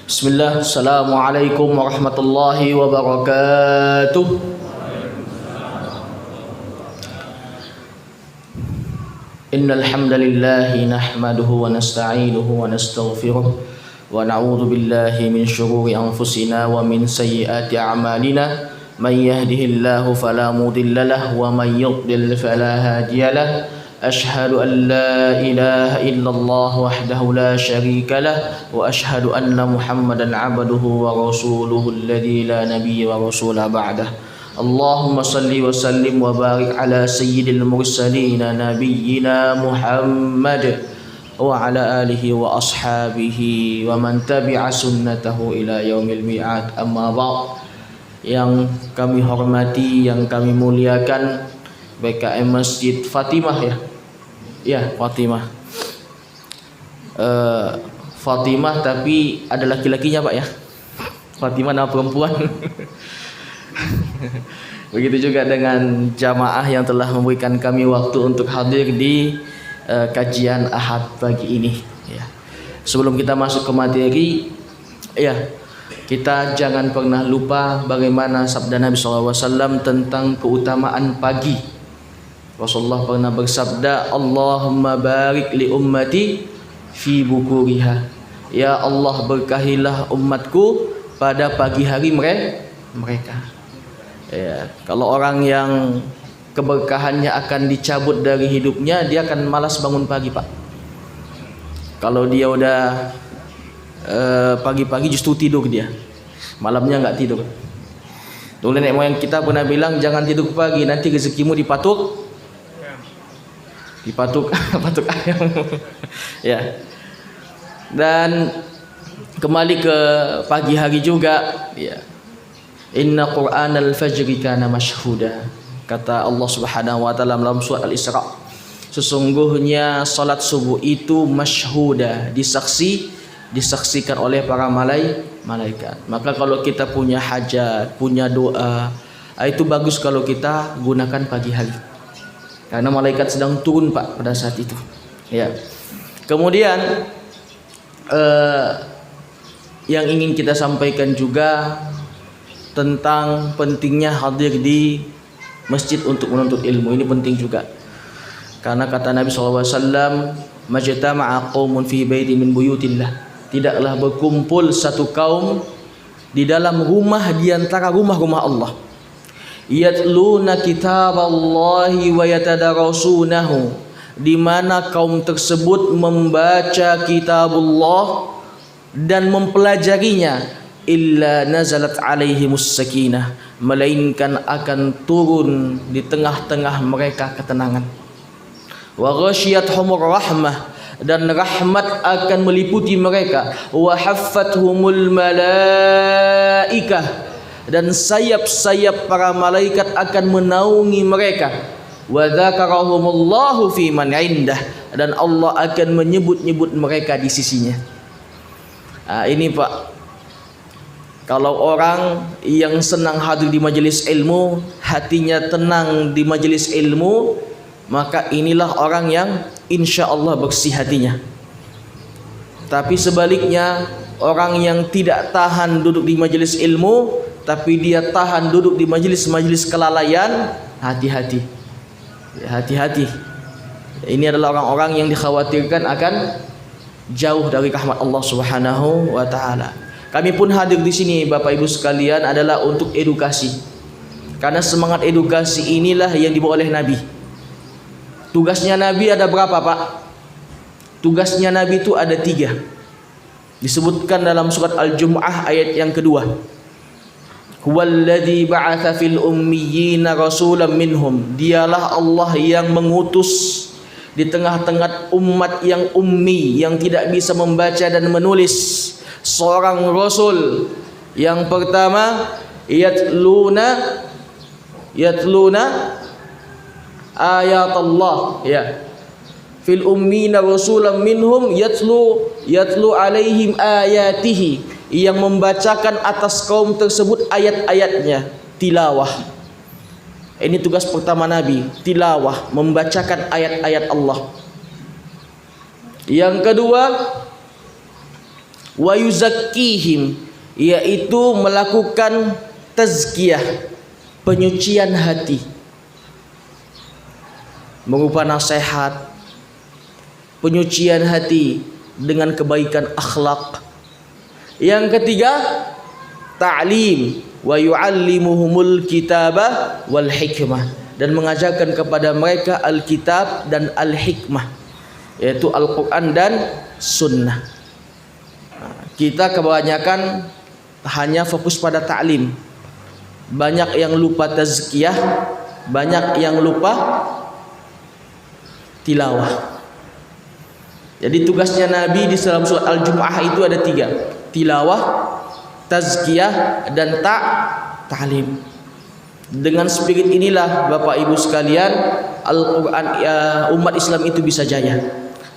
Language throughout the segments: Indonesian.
Bismillah, Assalamualaikum warahmatullahi wabarakatuh. Innal hamdalillah nahmaduhu wa nasta'inuhu wa nastaghfiruh wa na'udzu billahi min shururi anfusina wa min sayyiati a'malina. Man yahdihillahu fala mudilla lahu wa man yudlil fala hadiya lahu. Ashhadu an la ilaha illallah wahdahu la syarika lah wa ashhadu anna Muhammadan abduhu wa rasuluhu alladzi la nabiyya wa rasula ba'dah. Allahumma salli wa sallim wa barik ala sayyidil mursalin nabiyyina Muhammad wa ala alihi wa ashabihi wa man tabi'a sunnatahu ila yaumil mi'ad. Amma ba'd. Yang kami hormati, yang kami muliakan BKM Masjid Fatimah ya Fatimah. Fatimah tapi ada laki-lakinya Pak ya. Fatimah nama perempuan. Begitu juga dengan jamaah yang telah memberikan kami waktu untuk hadir di kajian Ahad pagi ini ya. Sebelum kita masuk ke materi ya, kita jangan pernah lupa bagaimana sabda Nabi SAW tentang keutamaan pagi. Rasulullah pernah bersabda, Allahumma barik li ummati fi bukuriha. Ya Allah, berkahilah umatku pada pagi hari mereka. Ya, kalau orang yang keberkahannya akan dicabut dari hidupnya, dia akan malas bangun pagi Pak. Kalau dia udah pagi-pagi justru tidur dia, malamnya nggak tidur. Dulu nenek moyang kita pernah bilang, jangan tidur pagi, nanti rezekimu dipatuk ayam. Ya. Dan kembali ke pagi hari juga ya. Inna Qur'anal fajri kana mashhuda. Kata Allah Subhanahu wa taala dalam surat Al-Isra, sesungguhnya salat subuh itu mashhuda, disaksikan oleh para malaikat. Maka kalau kita punya hajat, punya doa, itu bagus kalau kita gunakan pagi hari. Karena malaikat sedang turun Pak pada saat itu. Ya. Kemudian yang ingin kita sampaikan juga tentang pentingnya hadir di masjid untuk menuntut ilmu. Ini penting juga. Karena kata Nabi SAW, majtama'a qaumun fi baitin min buyutillah. Tidaklah berkumpul satu kaum di dalam rumah di antara rumah-rumah Allah. Yatluna kitaballahi wa yatadarasunahu, di mana kaum tersebut membaca kitabullah dan mempelajarinya, illa nazalat alaihimus sakinah, melainkan akan turun di tengah-tengah mereka ketenangan. Wa ghasyiyatuhumur rahmah, dan rahmat akan meliputi mereka. Wa haffathumul malaikah, dan sayap-sayap para malaikat akan menaungi mereka. Wa dzakarahumullahu fi man indah, dan Allah akan menyebut-nyebut mereka di sisinya. Ini Pak, kalau orang yang senang hadir di majelis ilmu, hatinya tenang di majelis ilmu, maka inilah orang yang insya Allah bersih hatinya. Tapi sebaliknya, orang yang tidak tahan duduk di majelis ilmu, tapi dia tahan duduk di majelis-majelis kelalaian, hati-hati. Hati-hati. Ini adalah orang-orang yang dikhawatirkan akan jauh dari rahmat Allah Subhanahu wa taala. Kami pun hadir di sini Bapak Ibu sekalian adalah untuk edukasi. Karena semangat edukasi inilah yang dibawa oleh Nabi. Tugasnya Nabi ada berapa Pak? Tugasnya Nabi itu ada 3. Disebutkan dalam surat Al-Jumu'ah ayat yang kedua. Huwallazi ba'atsa fil ummiyina rasulan minhum. Dialah Allah yang mengutus di tengah-tengah umat yang ummi, yang tidak bisa membaca dan menulis, seorang rasul. Yang pertama, yatluna ayat Allah ya. Fil ummina rasulan minhum yatlu alaihim ayatihi, yang membacakan atas kaum tersebut ayat-ayatnya, tilawah. Ini tugas pertama Nabi, tilawah, membacakan ayat-ayat Allah. Yang kedua, wa yuzakkihim, yaitu melakukan tazkiyah, penyucian hati, berupa nasihat, penyucian hati dengan kebaikan akhlak. Yang ketiga, ta'lim wa yu'allimuhumul kitaba wal hikmah, dan mengajarkan kepada mereka Alkitab dan Al-Hikmah, yaitu Al-Quran dan Sunnah. Kita kebanyakan hanya fokus pada ta'lim, banyak yang lupa tazkiyah, banyak yang lupa tilawah. Jadi tugasnya Nabi di dalam surat Al-Jumu'ah itu ada 3: tilawah, tazkiyah, dan ta'lim. Dengan spirit inilah Bapak Ibu sekalian, Al-Quran, umat Islam itu bisa jaya.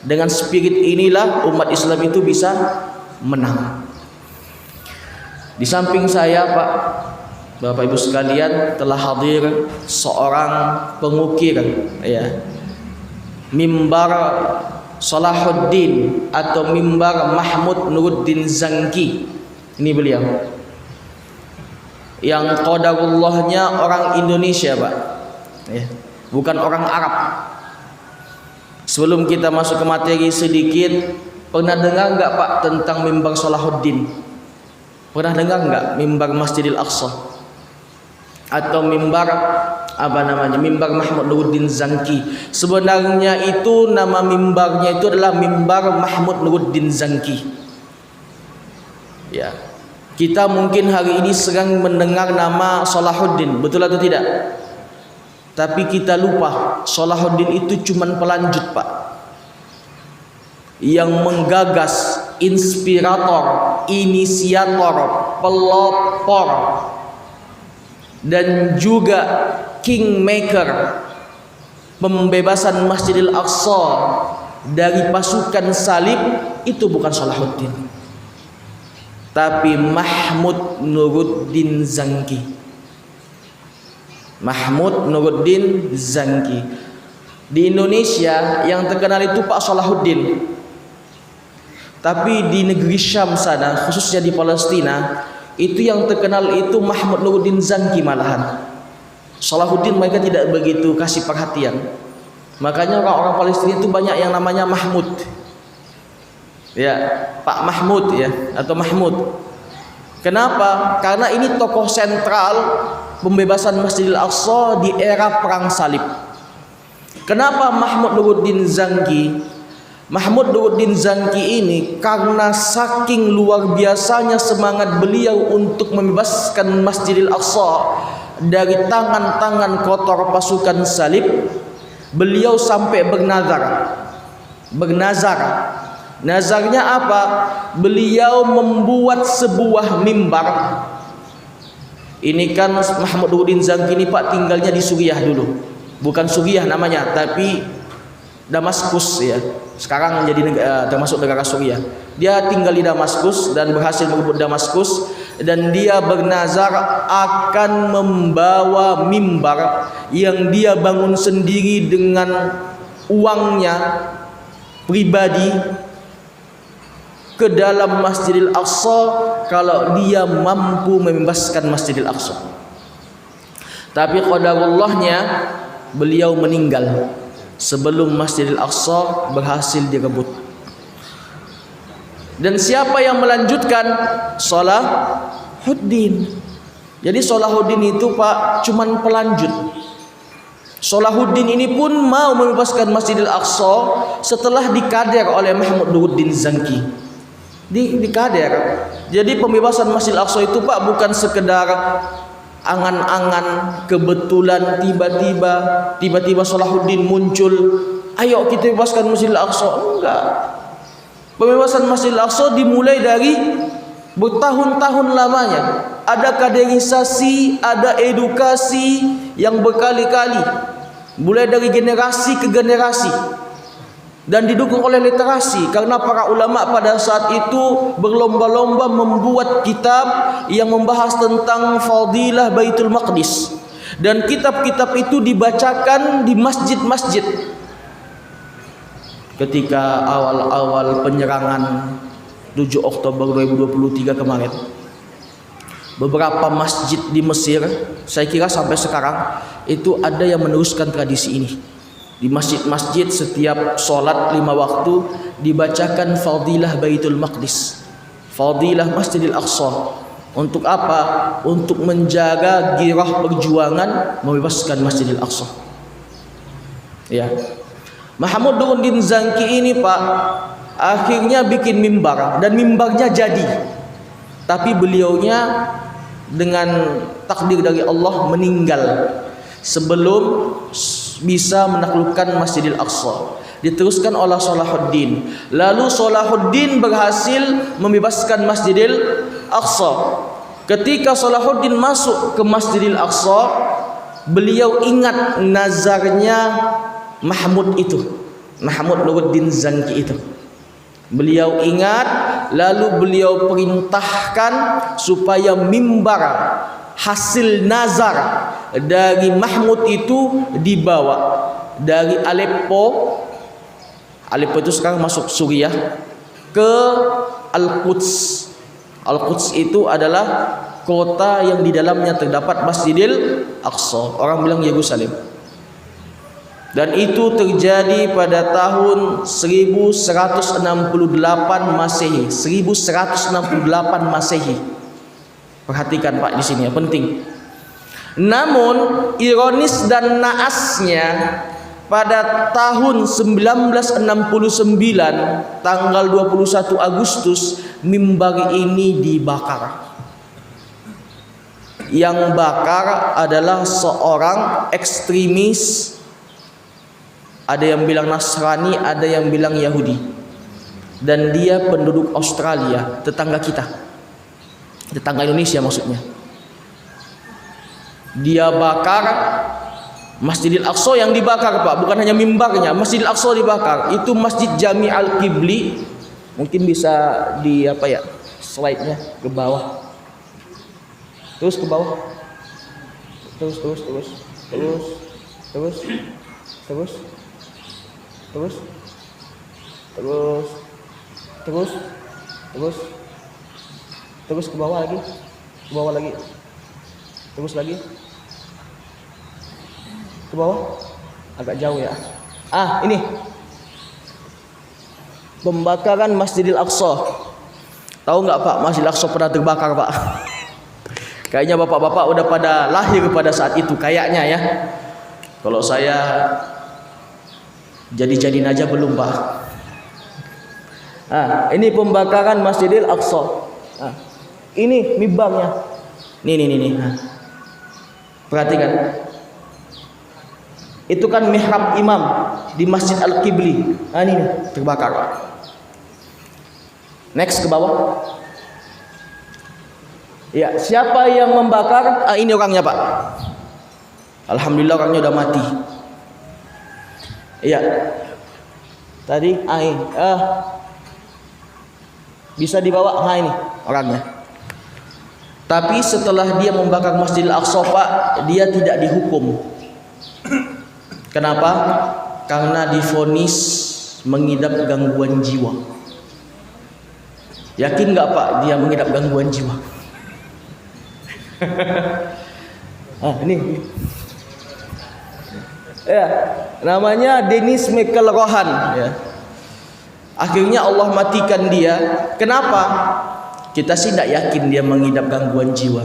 Dengan spirit inilah umat Islam itu bisa menang. Di samping saya, Bapak Ibu sekalian, telah hadir seorang pengukir, ya, mimbar Salahuddin atau mimbar Mahmud Nuruddin Zanki. Ini beliau yang qadarullahnya orang Indonesia, Pak, ya, bukan orang Arab. Sebelum kita masuk ke materi sedikit, pernah dengar nggak Pak tentang mimbar Salahuddin? Pernah dengar nggak mimbar Masjidil Aqsa atau mimbar mimbar Mahmud Nuruddin Zanki? Sebenarnya itu nama mimbarnya itu adalah mimbar Mahmud Nuruddin Zanki. Ya, kita mungkin hari ini sedang mendengar nama Salahuddin, betul atau tidak? Tapi kita lupa Salahuddin itu cuman pelanjut, Pak, yang menggagas, inspirator, inisiator, pelopor, dan juga kingmaker pembebasan Masjidil Aqsa dari pasukan salib. Itu bukan Salahuddin, tapi Mahmud Nuruddin Zanki. Mahmud Nuruddin Zanki. Di Indonesia yang terkenal itu Pak Salahuddin, tapi di negeri Syam sana, khususnya di Palestina, itu yang terkenal itu Mahmud Nuruddin Zanki malahan. Salahuddin mereka tidak begitu kasih perhatian. Makanya orang-orang Palestina itu banyak yang namanya Mahmud. Ya, Pak Mahmud, ya, atau Mahmud. Kenapa? Karena ini tokoh sentral pembebasan Masjidil Aqsa di era perang salib. Kenapa Mahmud Nuruddin Zanki? Mahmud Nuruddin Zanki ini karena saking luar biasanya semangat beliau untuk membebaskan Masjidil Aqsa dari tangan-tangan kotor pasukan salib, beliau sampai bernazar. Nazarnya apa? Beliau membuat sebuah mimbar. Ini kan Mahmud Nuruddin Zanki ini Pak tinggalnya di Suriah dulu. Bukan Suriah namanya, tapi Damaskus, ya. Sekarang menjadi termasuk negara Suriah. Dia tinggal di Damaskus dan berhasil merebut Damaskus, dan dia bernazar akan membawa mimbar yang dia bangun sendiri dengan uangnya pribadi ke dalam Masjidil Aqsa kalau dia mampu membebaskan Masjidil Aqsa. Tapi qadarullahnya beliau meninggal sebelum Masjidil Aqsa berhasil direbut. Dan siapa yang melanjutkan? Salahuddin. Jadi Salahuddin itu Pak cuman pelanjut. Salahuddin ini pun mau membebaskan Masjidil Aqsa setelah dikader oleh Mahmud Nuruddin Zanki. Dikader. Jadi pembebasan Masjidil Aqsa itu Pak bukan sekedar angan-angan kebetulan tiba-tiba Salahuddin muncul, ayo kita bebaskan Masjidil Aqsa. Enggak. Pembebasan Masjidil Aqsa dimulai dari bertahun-tahun lamanya. Ada kaderisasi, ada edukasi yang berkali-kali, mulai dari generasi ke generasi, dan didukung oleh literasi, karena para ulama pada saat itu berlomba-lomba membuat kitab yang membahas tentang fadilah Baitul Maqdis, dan kitab-kitab itu dibacakan di masjid-masjid. Ketika awal-awal penyerangan 7 Oktober 2023 kemarin. Beberapa masjid di Mesir, saya kira sampai sekarang itu ada yang meneruskan tradisi ini. Di masjid-masjid setiap sholat 5 waktu dibacakan fadilah Baitul Maqdis, fadilah Masjidil Aqsa. Untuk apa? Untuk menjaga girah perjuangan membebaskan Masjidil Aqsa. Ya, Mahmud Nuruddin Zangki ini Pak akhirnya bikin mimbar, dan mimbarnya jadi. Tapi beliaunya dengan takdir dari Allah meninggal sebelum bisa menaklukkan Masjidil Aqsa. Diteruskan oleh Salahuddin. Lalu Salahuddin berhasil membebaskan Masjidil Aqsa. Ketika Salahuddin masuk ke Masjidil Aqsa, beliau ingat nazarnya Mahmud itu, Mahmud Nuruddin Zangki itu. Beliau ingat, lalu beliau perintahkan supaya mimbar hasil nazar dari Mahmud itu dibawa dari Aleppo. Aleppo itu sekarang masuk Suriah, ke Al-Quds. Al-Quds itu adalah kota yang di dalamnya terdapat Masjidil Aqsa. Orang bilang Yerusalem. Dan itu terjadi pada tahun 1168 Masehi. 1168 Masehi. Perhatikan Pak di sini ya, penting. Namun ironis dan naasnya, pada tahun 1969 tanggal 21 Agustus mimbar ini dibakar. Yang bakar adalah seorang ekstremis. Ada yang bilang Nasrani, ada yang bilang Yahudi. Dan dia penduduk Australia, tetangga kita. Tetangga Indonesia maksudnya. Dia bakar Masjidil Aqsa, yang dibakar Pak, bukan hanya mimbarnya, Masjidil Aqsa dibakar. Itu Masjid Jami' Al-Qibli. Mungkin bisa di apa ya, slide-nya ke bawah. Terus ke bawah. Terus. Terus ke bawah lagi. Terus lagi. Ke bawah. Agak jauh ya. Ini. Pembakaran Masjidil Aqsa. Tahu nggak Pak, Masjidil Aqsa pernah terbakar Pak? Kayaknya bapak-bapak udah pada lahir pada saat itu, kayaknya ya. Kalau saya jadi-jadiin aja belum Pak. Ini pembakaran Masjidil Aqsa. Ini mimbarnya. Nih. Perhatikan. Itu kan mihrab imam di Masjid Al-Qibli. Ini terbakar. Next ke bawah. Ya, siapa yang membakar? Ini orangnya Pak. Alhamdulillah orangnya udah mati. Iya. Tadi bisa dibawa. Ini orangnya. Tapi setelah dia membakar Masjidil Aqsa Pak, dia tidak dihukum. Kenapa? Karena divonis mengidap gangguan jiwa. Yakin nggak Pak dia mengidap gangguan jiwa? Ini. Ya, namanya Dennis McElrohan ya. Akhirnya Allah matikan dia. Kenapa? Kita sih tidak yakin dia mengidap gangguan jiwa.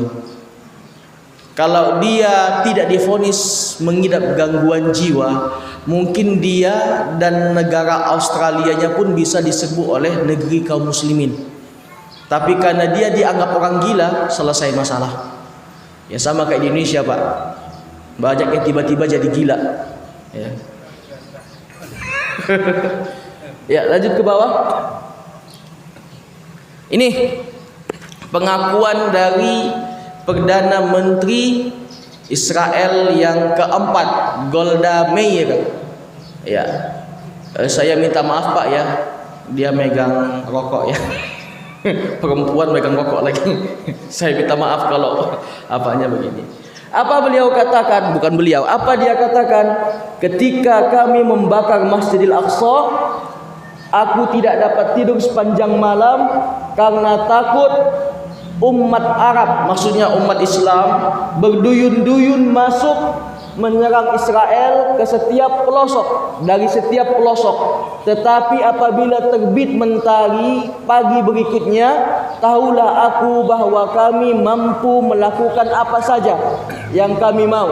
Kalau dia tidak divonis mengidap gangguan jiwa, mungkin dia dan negara Australianya pun bisa diserbu oleh negeri kaum muslimin. Tapi karena dia dianggap orang gila, selesai masalah. Ya sama kayak di Indonesia Pak. Banyak yang tiba-tiba jadi gila. Ya. Ya, lanjut ke bawah. Ini pengakuan dari Perdana Menteri Israel yang keempat, Golda Meir. Ya, saya minta maaf Pak ya, dia megang rokok ya. Perempuan megang rokok lagi. Saya minta maaf kalau apanya begini. Apa beliau katakan? Bukan beliau. Apa dia katakan? Ketika kami membakar Masjidil Aqsa, aku tidak dapat tidur sepanjang malam karena takut umat Arab, maksudnya umat Islam, berduyun-duyun masuk menyerang Israel ke setiap pelosok, dari setiap pelosok. Tetapi apabila terbit mentari pagi berikutnya, tahulah aku bahwa kami mampu melakukan apa saja yang kami mau,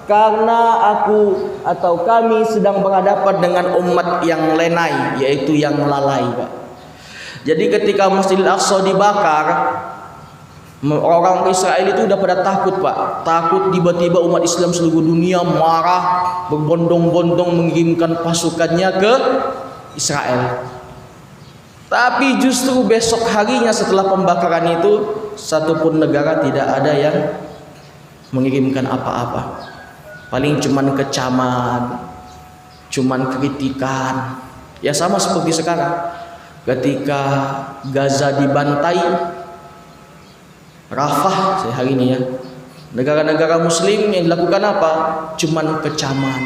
karena aku atau kami sedang berhadapan dengan umat yang lenai, yaitu yang lalai, Pak. Jadi ketika Masjidil Aqsa dibakar, orang Israel itu udah pada takut, Pak. Takut tiba-tiba umat Islam seluruh dunia marah, berbondong-bondong mengirimkan pasukannya ke Israel. Tapi justru besok harinya setelah pembakaran itu, satupun negara tidak ada yang mengirimkan apa-apa. Paling cuman kecaman, cuman kritikan. Ya sama seperti sekarang. Ketika Gaza dibantai, Rafah hari ini ya, negara-negara muslim yang dilakukan apa? Cuman kecaman.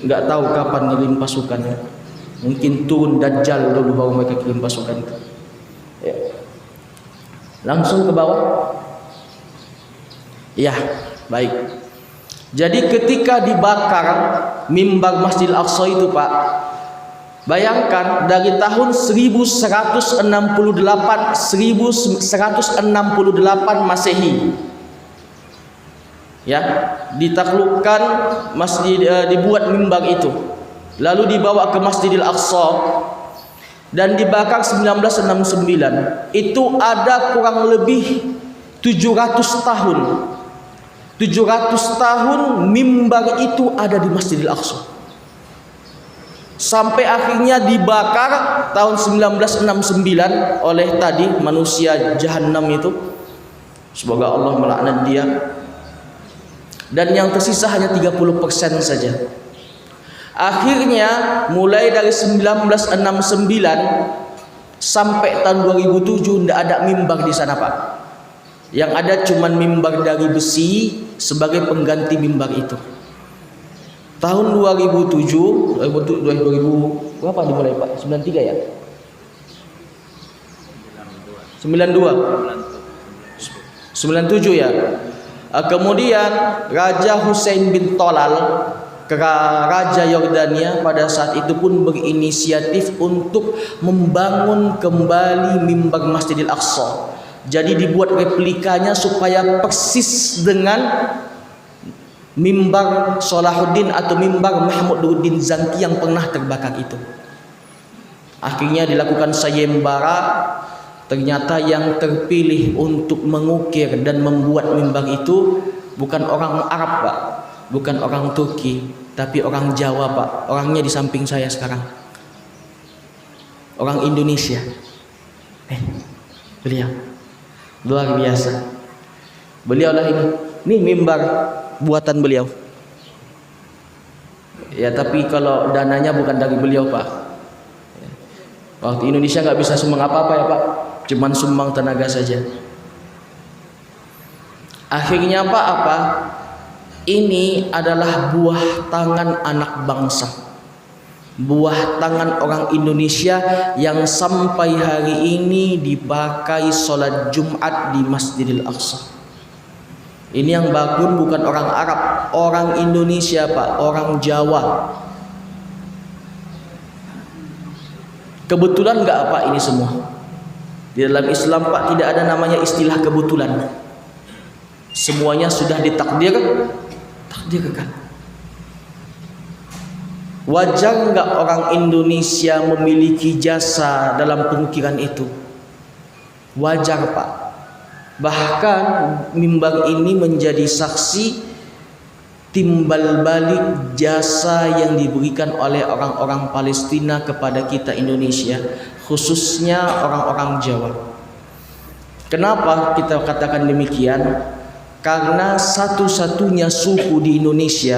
Nggak tahu kapan ngirim pasukannya. Mungkin turun Dajjal dulu baru mereka kirim pasukan itu. Ya. Langsung ke bawah. Ya, baik. Jadi ketika dibakar mimbar Masjidil Aqsa itu, Pak, bayangkan dari tahun 1168 Masehi, ya, ditaklukkan masjid, dibuat mimbar itu, lalu dibawa ke Masjidil Aqsa dan dibakar 1969. Itu ada kurang lebih 700 tahun. 700 tahun mimbar itu ada di Masjidil Aqsa. Sampai akhirnya dibakar tahun 1969 oleh tadi manusia Jahannam itu. Semoga Allah melaknat dia. Dan yang tersisa hanya 30% saja. Akhirnya mulai dari 1969 sampai tahun 2007 tidak ada mimbar di sana, Pak. Yang ada cuman mimbar dari besi sebagai pengganti mimbar itu. Tahun 2007 berapa dimulai, Pak? 93 ya? 97 ya. Kemudian Raja Hussein bin Tolal, Raja Yordania, pada saat itu pun berinisiatif untuk membangun kembali mimbar Masjidil Aqsa. Jadi dibuat replikanya supaya persis dengan mimbar Salahuddin atau mimbar Mahmududdin Zanki yang pernah terbakar itu. Akhirnya dilakukan sayembara. Ternyata yang terpilih untuk mengukir dan membuat mimbar itu bukan orang Arab, Pak, bukan orang Turki, tapi orang Jawa, Pak. Orangnya di samping saya sekarang, orang Indonesia. Beliau luar biasa. Beliau lah ini mimbar buatan beliau. Ya, tapi kalau dananya bukan dari beliau, Pak. Waktu Indonesia nggak bisa sumbang apa-apa ya, Pak. Cuman sumbang tenaga saja. Akhirnya Pak, apa? Ini adalah buah tangan anak bangsa, buah tangan orang Indonesia yang sampai hari ini dipakai sholat Jumat di Masjidil Aqsa. Ini yang bangun bukan orang Arab, orang Indonesia, Pak, orang Jawa. Kebetulan nggak, Pak, ini semua? Di dalam Islam, Pak, tidak ada namanya istilah kebetulan. Semuanya sudah takdirkan. Wajar nggak orang Indonesia memiliki jasa dalam pengukiran itu? Wajar, Pak. Bahkan mimbar ini menjadi saksi timbal balik jasa yang diberikan oleh orang-orang Palestina kepada kita Indonesia, khususnya orang-orang Jawa. Kenapa kita katakan demikian? Karena satu-satunya suku di Indonesia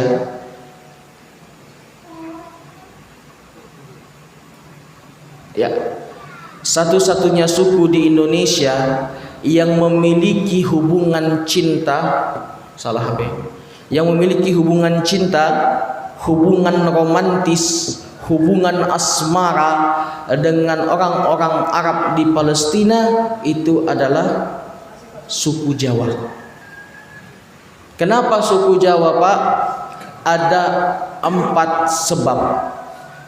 satu-satunya suku di Indonesia yang memiliki hubungan cinta, yang memiliki hubungan cinta, hubungan romantis, hubungan asmara dengan orang-orang Arab di Palestina itu adalah suku Jawa. Kenapa suku Jawa, Pak? Ada 4 sebab.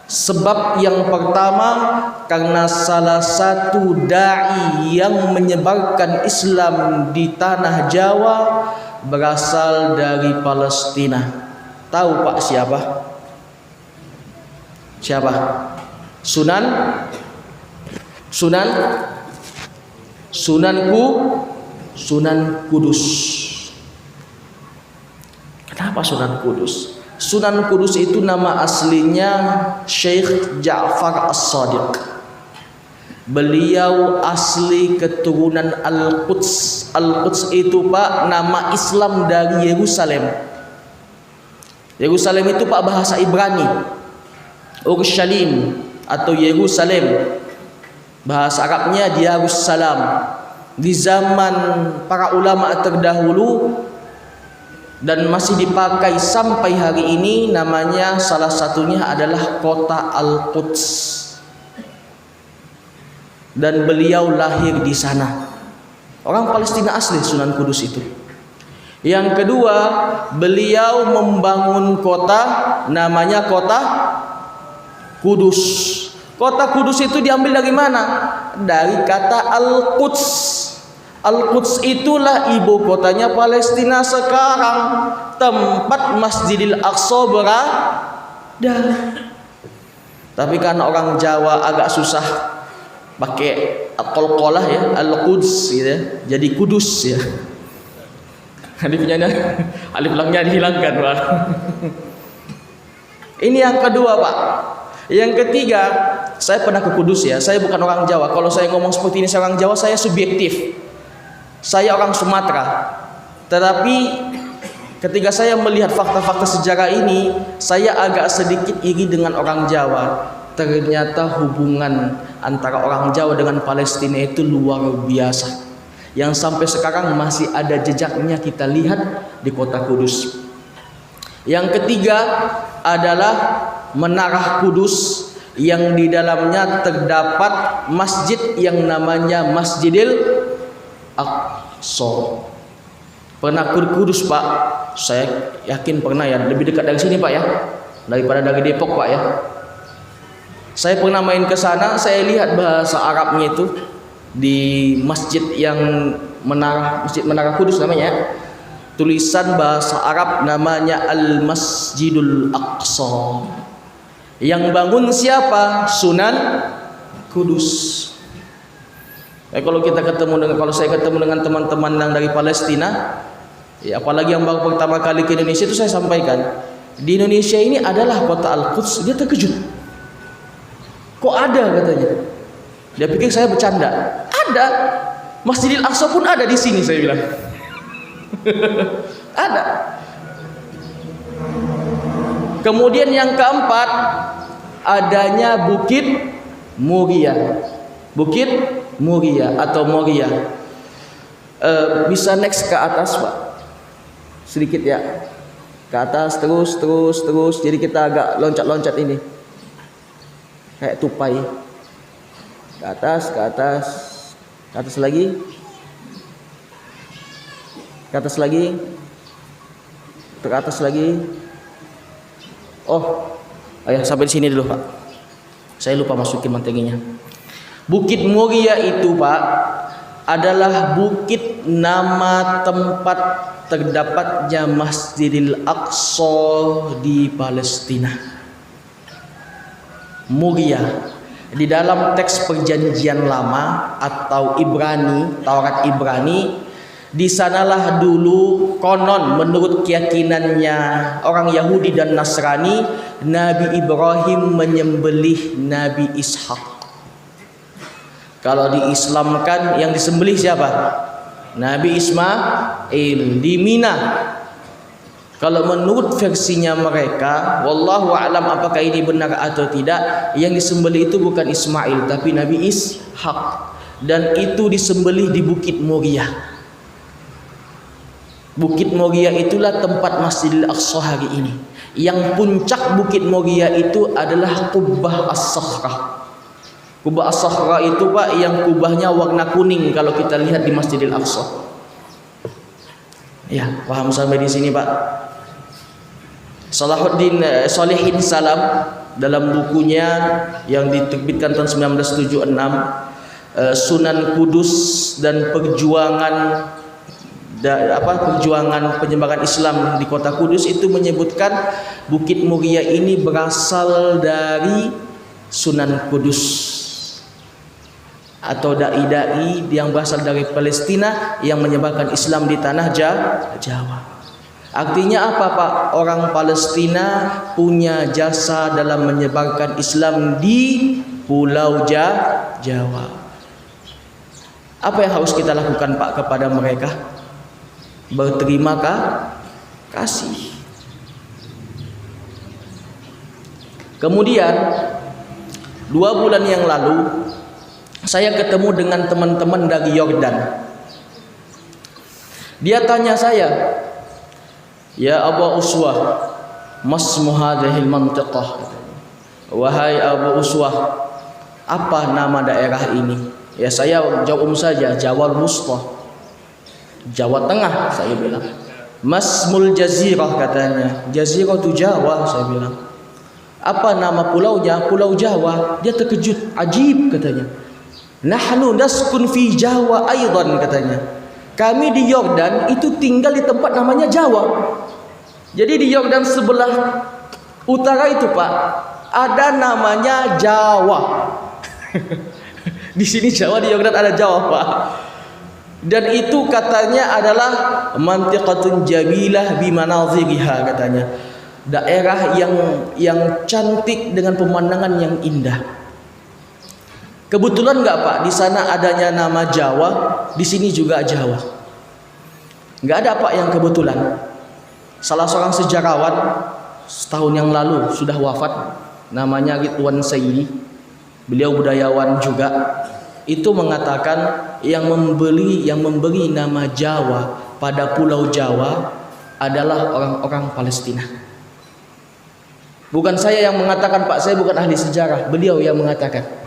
Sebab yang pertama, karena salah satu dai yang menyebarkan Islam di tanah Jawa berasal dari Palestina. Tahu Pak siapa? Siapa? Sunan Kudus. Kenapa Sunan Kudus? Sunan Kudus itu nama aslinya Syekh Ja'far As-Shadiq. Beliau asli keturunan Al-Quds. Al-Quds itu Pak nama Islam dari Yerusalem. Yerusalem itu Pak bahasa Ibrani. Urshalim atau Yerusalem, bahasa Arabnya Darussalam. Di zaman para ulama terdahulu dan masih dipakai sampai hari ini, namanya salah satunya adalah kota Al-Quds. Dan beliau lahir di sana. Orang Palestina asli Sunan Kudus itu. Yang kedua, beliau membangun kota namanya kota Kudus. Kota Kudus itu diambil dari mana? Dari kata Al-Quds. Al-Quds itulah ibu kotanya Palestina sekarang, tempat Masjidil Aqsa berada. Tapi karena orang Jawa agak susah pakai qalqalah ya, Al-Quds gitu ya. Jadi Kudus ya. Alif langnya dihilangkan, Pak. Ini yang kedua, Pak. Yang ketiga, saya pernah ke Kudus ya. Saya bukan orang Jawa. Kalau saya ngomong seperti ini saya orang Jawa, saya subjektif. Saya orang Sumatera. Tetapi ketika saya melihat fakta-fakta sejarah ini, saya agak sedikit iri dengan orang Jawa. Ternyata hubungan antara orang Jawa dengan Palestina itu luar biasa. Yang sampai sekarang masih ada jejaknya kita lihat di kota Kudus. Yang ketiga adalah Menara Kudus yang di dalamnya terdapat masjid yang namanya Masjidil Aqsa. Pernah ke Kudus, Pak? Saya yakin pernah ya. Lebih dekat dari sini, Pak ya, daripada dari Depok, Pak ya. Saya pernah main ke sana. Saya lihat bahasa Arabnya itu di masjid yang Masjid Menara Kudus namanya. Tulisan bahasa Arab namanya Al-Masjidul Aqsa. Yang bangun siapa? Sunan Kudus. Kalau saya ketemu dengan teman-teman yang dari Palestina, ya, apalagi yang baru pertama kali ke Indonesia, itu saya sampaikan, di Indonesia ini adalah kota Al-Quds. Dia terkejut. Kok ada katanya? Dia pikir saya bercanda. Ada. Masjidil Aqsa pun ada di sini, saya bilang. Ada. Kemudian yang keempat, adanya Bukit Muria. Bukit Muria atau Moria. Bisa next ke atas, Pak. Sedikit ya. Ke atas terus. Jadi kita agak loncat-loncat ini. Kayak tupai. Ke atas. Ke atas lagi. Ke atas lagi. Ke atas lagi. Oh, ya, sampai di sini dulu, Pak. Saya lupa masukin manteginya. Bukit Muria itu, Pak, adalah bukit nama tempat terdapatnya Masjidil Aqsa di Palestina. Muria di dalam teks Perjanjian Lama atau Ibrani, Taurat Ibrani. Di sanalah dulu konon menurut keyakinannya orang Yahudi dan Nasrani, Nabi Ibrahim menyembelih Nabi Ishak. Kalau diislamkan yang disembelih siapa? Nabi Ismail di Mina. Kalau menurut versinya mereka, wallahu a'lam apakah ini benar atau tidak, yang disembelih itu bukan Ismail tapi Nabi Ishak, dan itu disembelih di Bukit Muria. Bukit Moria itulah tempat Masjidil Aqsa hari ini. Yang puncak Bukit Moria itu adalah Qubbah As-Sakhrah. Qubbah As-Sakhrah itu Pak, yang kubahnya warna kuning kalau kita lihat di Masjidil Aqsa. Ya, paham sampai di sini Pak? Salahuddin Shalihin Salam dalam bukunya yang diterbitkan tahun 1976, Sunan Kudus dan perjuangan penyebaran Islam di kota Kudus, itu menyebutkan Bukit Moria ini berasal dari Sunan Kudus atau dai-dai yang berasal dari Palestina yang menyebarkan Islam di tanah Jawa. Artinya apa Pak? Orang Palestina punya jasa dalam menyebarkan Islam di Pulau Jawa. Apa yang harus kita lakukan Pak kepada mereka? Berterima kasih. Kemudian 2 bulan yang lalu saya ketemu dengan teman-teman dari Yordan. Dia tanya saya, "Ya Abu Uswah, masmu hadhil mantiqah?" Wahai Abu Uswah, apa nama daerah ini? Ya saya jawab saja, Jawa Wusta, Jawa Tengah, saya bilang. Masmul Jazirah katanya. Jazirah itu Jawa, saya bilang. Apa nama pulaunya? Pulau Jawa. Dia terkejut, ajib katanya. Nahnu naskun fi Jawa aidan katanya. Kami di Yordan itu tinggal di tempat namanya Jawa. Jadi di Yordan sebelah utara itu Pak, ada namanya Jawa. Di sini Jawa, di Yordan ada Jawa Pak. Dan itu katanya adalah mantiqatun jamilah bimanaziriha katanya. Daerah yang cantik dengan pemandangan yang indah. Kebetulan enggak Pak, di sana adanya nama Jawa, di sini juga Jawa. Enggak ada Pak yang kebetulan. Salah seorang sejarawan setahun yang lalu sudah wafat, namanya Ridwan Saidi. Beliau budayawan juga. Itu mengatakan yang memberi nama Jawa pada Pulau Jawa adalah orang-orang Palestina. Bukan saya yang mengatakan Pak, saya bukan ahli sejarah, beliau yang mengatakan.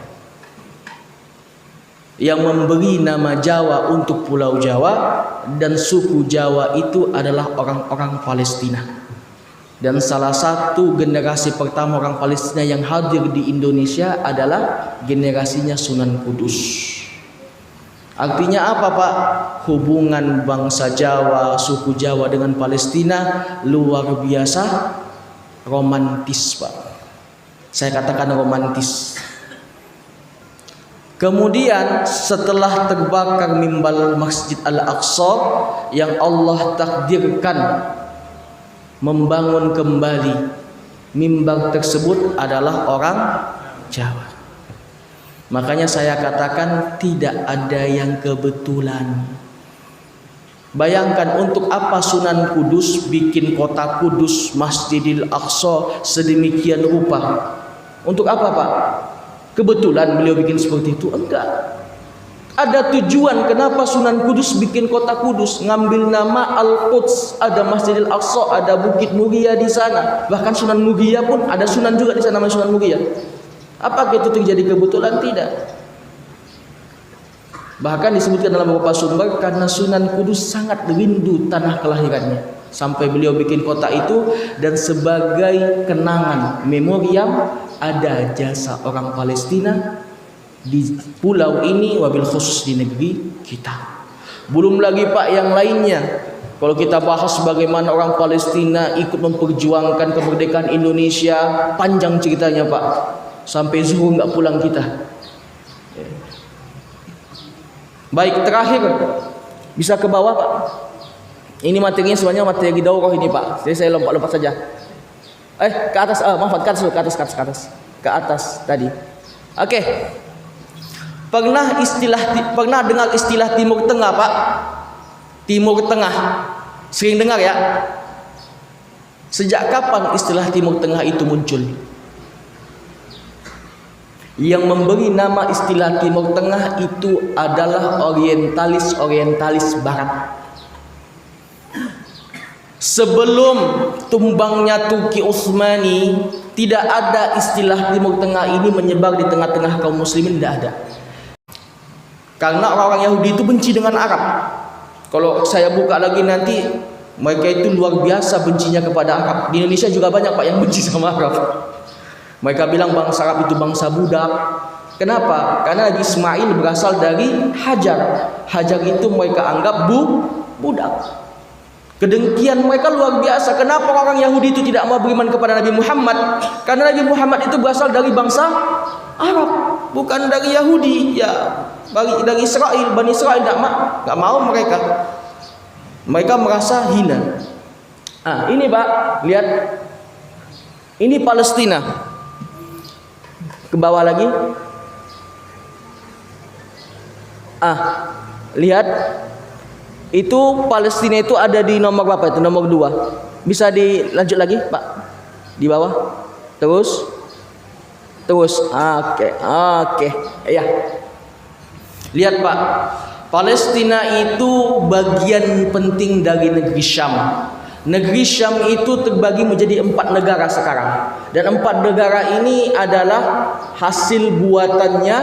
Yang memberi nama Jawa untuk Pulau Jawa dan suku Jawa itu adalah orang-orang Palestina. Dan salah satu generasi pertama orang Palestina yang hadir di Indonesia adalah generasinya Sunan Kudus. Artinya apa Pak? Hubungan bangsa Jawa, suku Jawa dengan Palestina luar biasa romantis Pak. Saya katakan romantis. Kemudian setelah terbakar mimbar Masjid Al-Aqsa yang Allah takdirkan membangun kembali, mimbar tersebut adalah orang Jawa. Makanya saya katakan tidak ada yang kebetulan. Bayangkan untuk apa Sunan Kudus bikin kota Kudus, Masjidil Aqsa sedemikian rupa. Untuk apa Pak? Kebetulan beliau bikin seperti itu? Enggak. Ada tujuan kenapa Sunan Kudus bikin kota Kudus, ngambil nama Al-Quds, ada Masjidil Aqsa, ada Bukit Muria di sana. Bahkan Sunan Muria pun ada Sunan juga di sana namanya Sunan Muria. Apakah itu terjadi kebetulan? Tidak. Bahkan disebutkan dalam beberapa sumber karena Sunan Kudus sangat rindu tanah kelahirannya. Sampai beliau bikin kota itu dan sebagai kenangan memoriam ada jasa orang Palestina di pulau ini wabil khusus di negeri kita. Belum lagi Pak yang lainnya. Kalau kita bahas bagaimana orang Palestina ikut memperjuangkan kemerdekaan Indonesia, panjang ceritanya Pak. Sampai zuhur nggak pulang kita. Baik, terakhir bisa ke bawah Pak. Ini materinya semuanya materi daurah ini Pak. Jadi saya lompat-lompat saja. Ke atas, maaf, ke atas tadi. Oke. Pernah dengar istilah Timur Tengah Pak? Timur Tengah. Sering dengar ya? Sejak kapan istilah Timur Tengah itu muncul? Yang memberi nama istilah Timur Tengah itu adalah orientalis Barat. Sebelum tumbangnya Turki Utsmani, tidak ada istilah Timur Tengah ini menyebar di tengah-tengah kaum muslimin, tidak ada. Karena orang-orang Yahudi itu benci dengan Arab. Kalau saya buka lagi nanti, mereka itu luar biasa bencinya kepada Arab. Di Indonesia juga banyak Pak yang benci sama Arab. Mereka bilang bangsa Arab itu bangsa budak. Kenapa? Karena Nabi Ismail berasal dari Hajar. Hajar itu mereka anggap budak. Kedengkian mereka luar biasa. Kenapa orang Yahudi itu tidak mau beriman kepada Nabi Muhammad? Karena Nabi Muhammad itu berasal dari bangsa Arab, bukan dari Yahudi. Ya, dari Israel, Bani Israel tidak mau mereka. Mereka merasa hina. Ini Pak, lihat. Ini Palestina. Ke bawah lagi. Lihat. Itu Palestina itu ada di nomor berapa itu? Nomor 2. Bisa dilanjut lagi, Pak? Di bawah. Terus. Oke. Ya. Lihat, Pak. Palestina itu bagian penting dari negeri Syam. Negeri Syam itu terbagi menjadi 4 negara sekarang. Dan 4 negara ini adalah hasil buatannya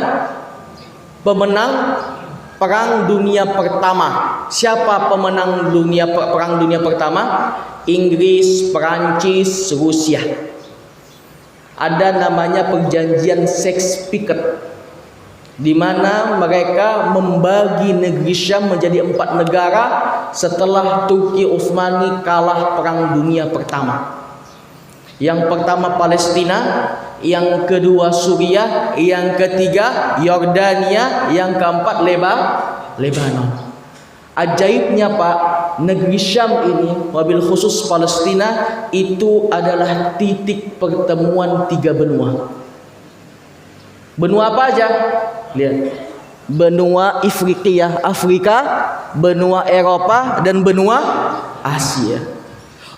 pemenang Perang Dunia Pertama. Siapa pemenang Perang Dunia Pertama? Inggris, Perancis, Rusia. Ada namanya perjanjian Sykes-Picot, di mana mereka membagi negeri Syam menjadi 4 negara setelah Turki Utsmani kalah Perang Dunia Pertama. Yang pertama Palestina, yang kedua Suriah, yang ketiga Yordania, yang keempat Lebanon. Ajaibnya Pak, negeri Syam ini, wabil khusus Palestina, itu adalah titik pertemuan 3 benua. Benua apa aja? Lihat. Benua Afrika, benua Eropa, dan benua Asia.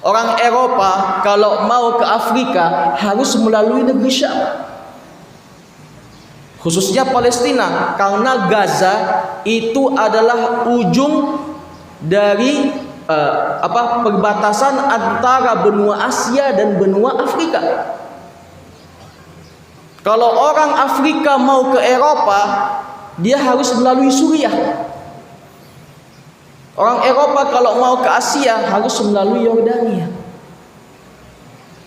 Orang Eropa kalau mau ke Afrika harus melalui negeri Syam. Khususnya Palestina, karena Gaza itu adalah ujung dari perbatasan antara benua Asia dan benua Afrika. Kalau orang Afrika mau ke Eropa, dia harus melalui Suriah. Orang Eropa kalau mau ke Asia harus melalui Yordania.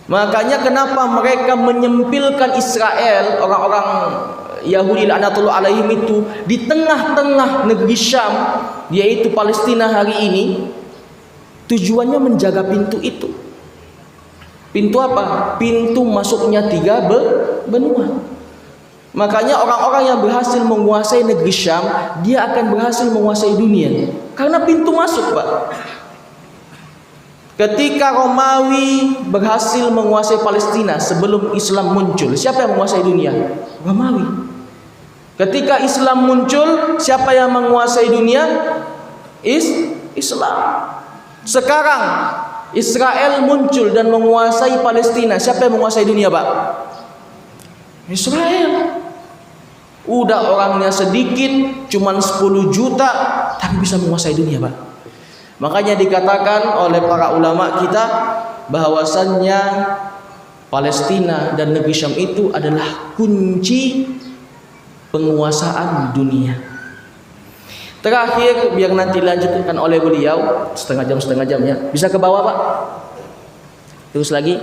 Makanya kenapa mereka menyempilkan Israel, orang-orang Yahudi laknatullah alaihim itu, di tengah-tengah negeri Syam, yaitu Palestina hari ini. Tujuannya menjaga pintu itu. Pintu apa? Pintu masuknya 3 benua. Makanya orang-orang yang berhasil menguasai negeri Syam, dia akan berhasil menguasai dunia. Karena pintu masuk, Pak. Ketika Romawi berhasil menguasai Palestina sebelum Islam muncul, siapa yang menguasai dunia? Romawi. Ketika Islam muncul, siapa yang menguasai dunia? Islam. Sekarang Israel muncul dan menguasai Palestina, siapa yang menguasai dunia, Pak? Israel. Udah orangnya sedikit, cuman 10 juta, tapi bisa menguasai dunia, Pak. Makanya dikatakan oleh para ulama kita bahwasannya Palestina dan negeri Syam itu adalah kunci penguasaan dunia. Terakhir, biar nanti dilanjutkan oleh beliau setengah jam ya. Bisa ke bawah, Pak? Terus lagi.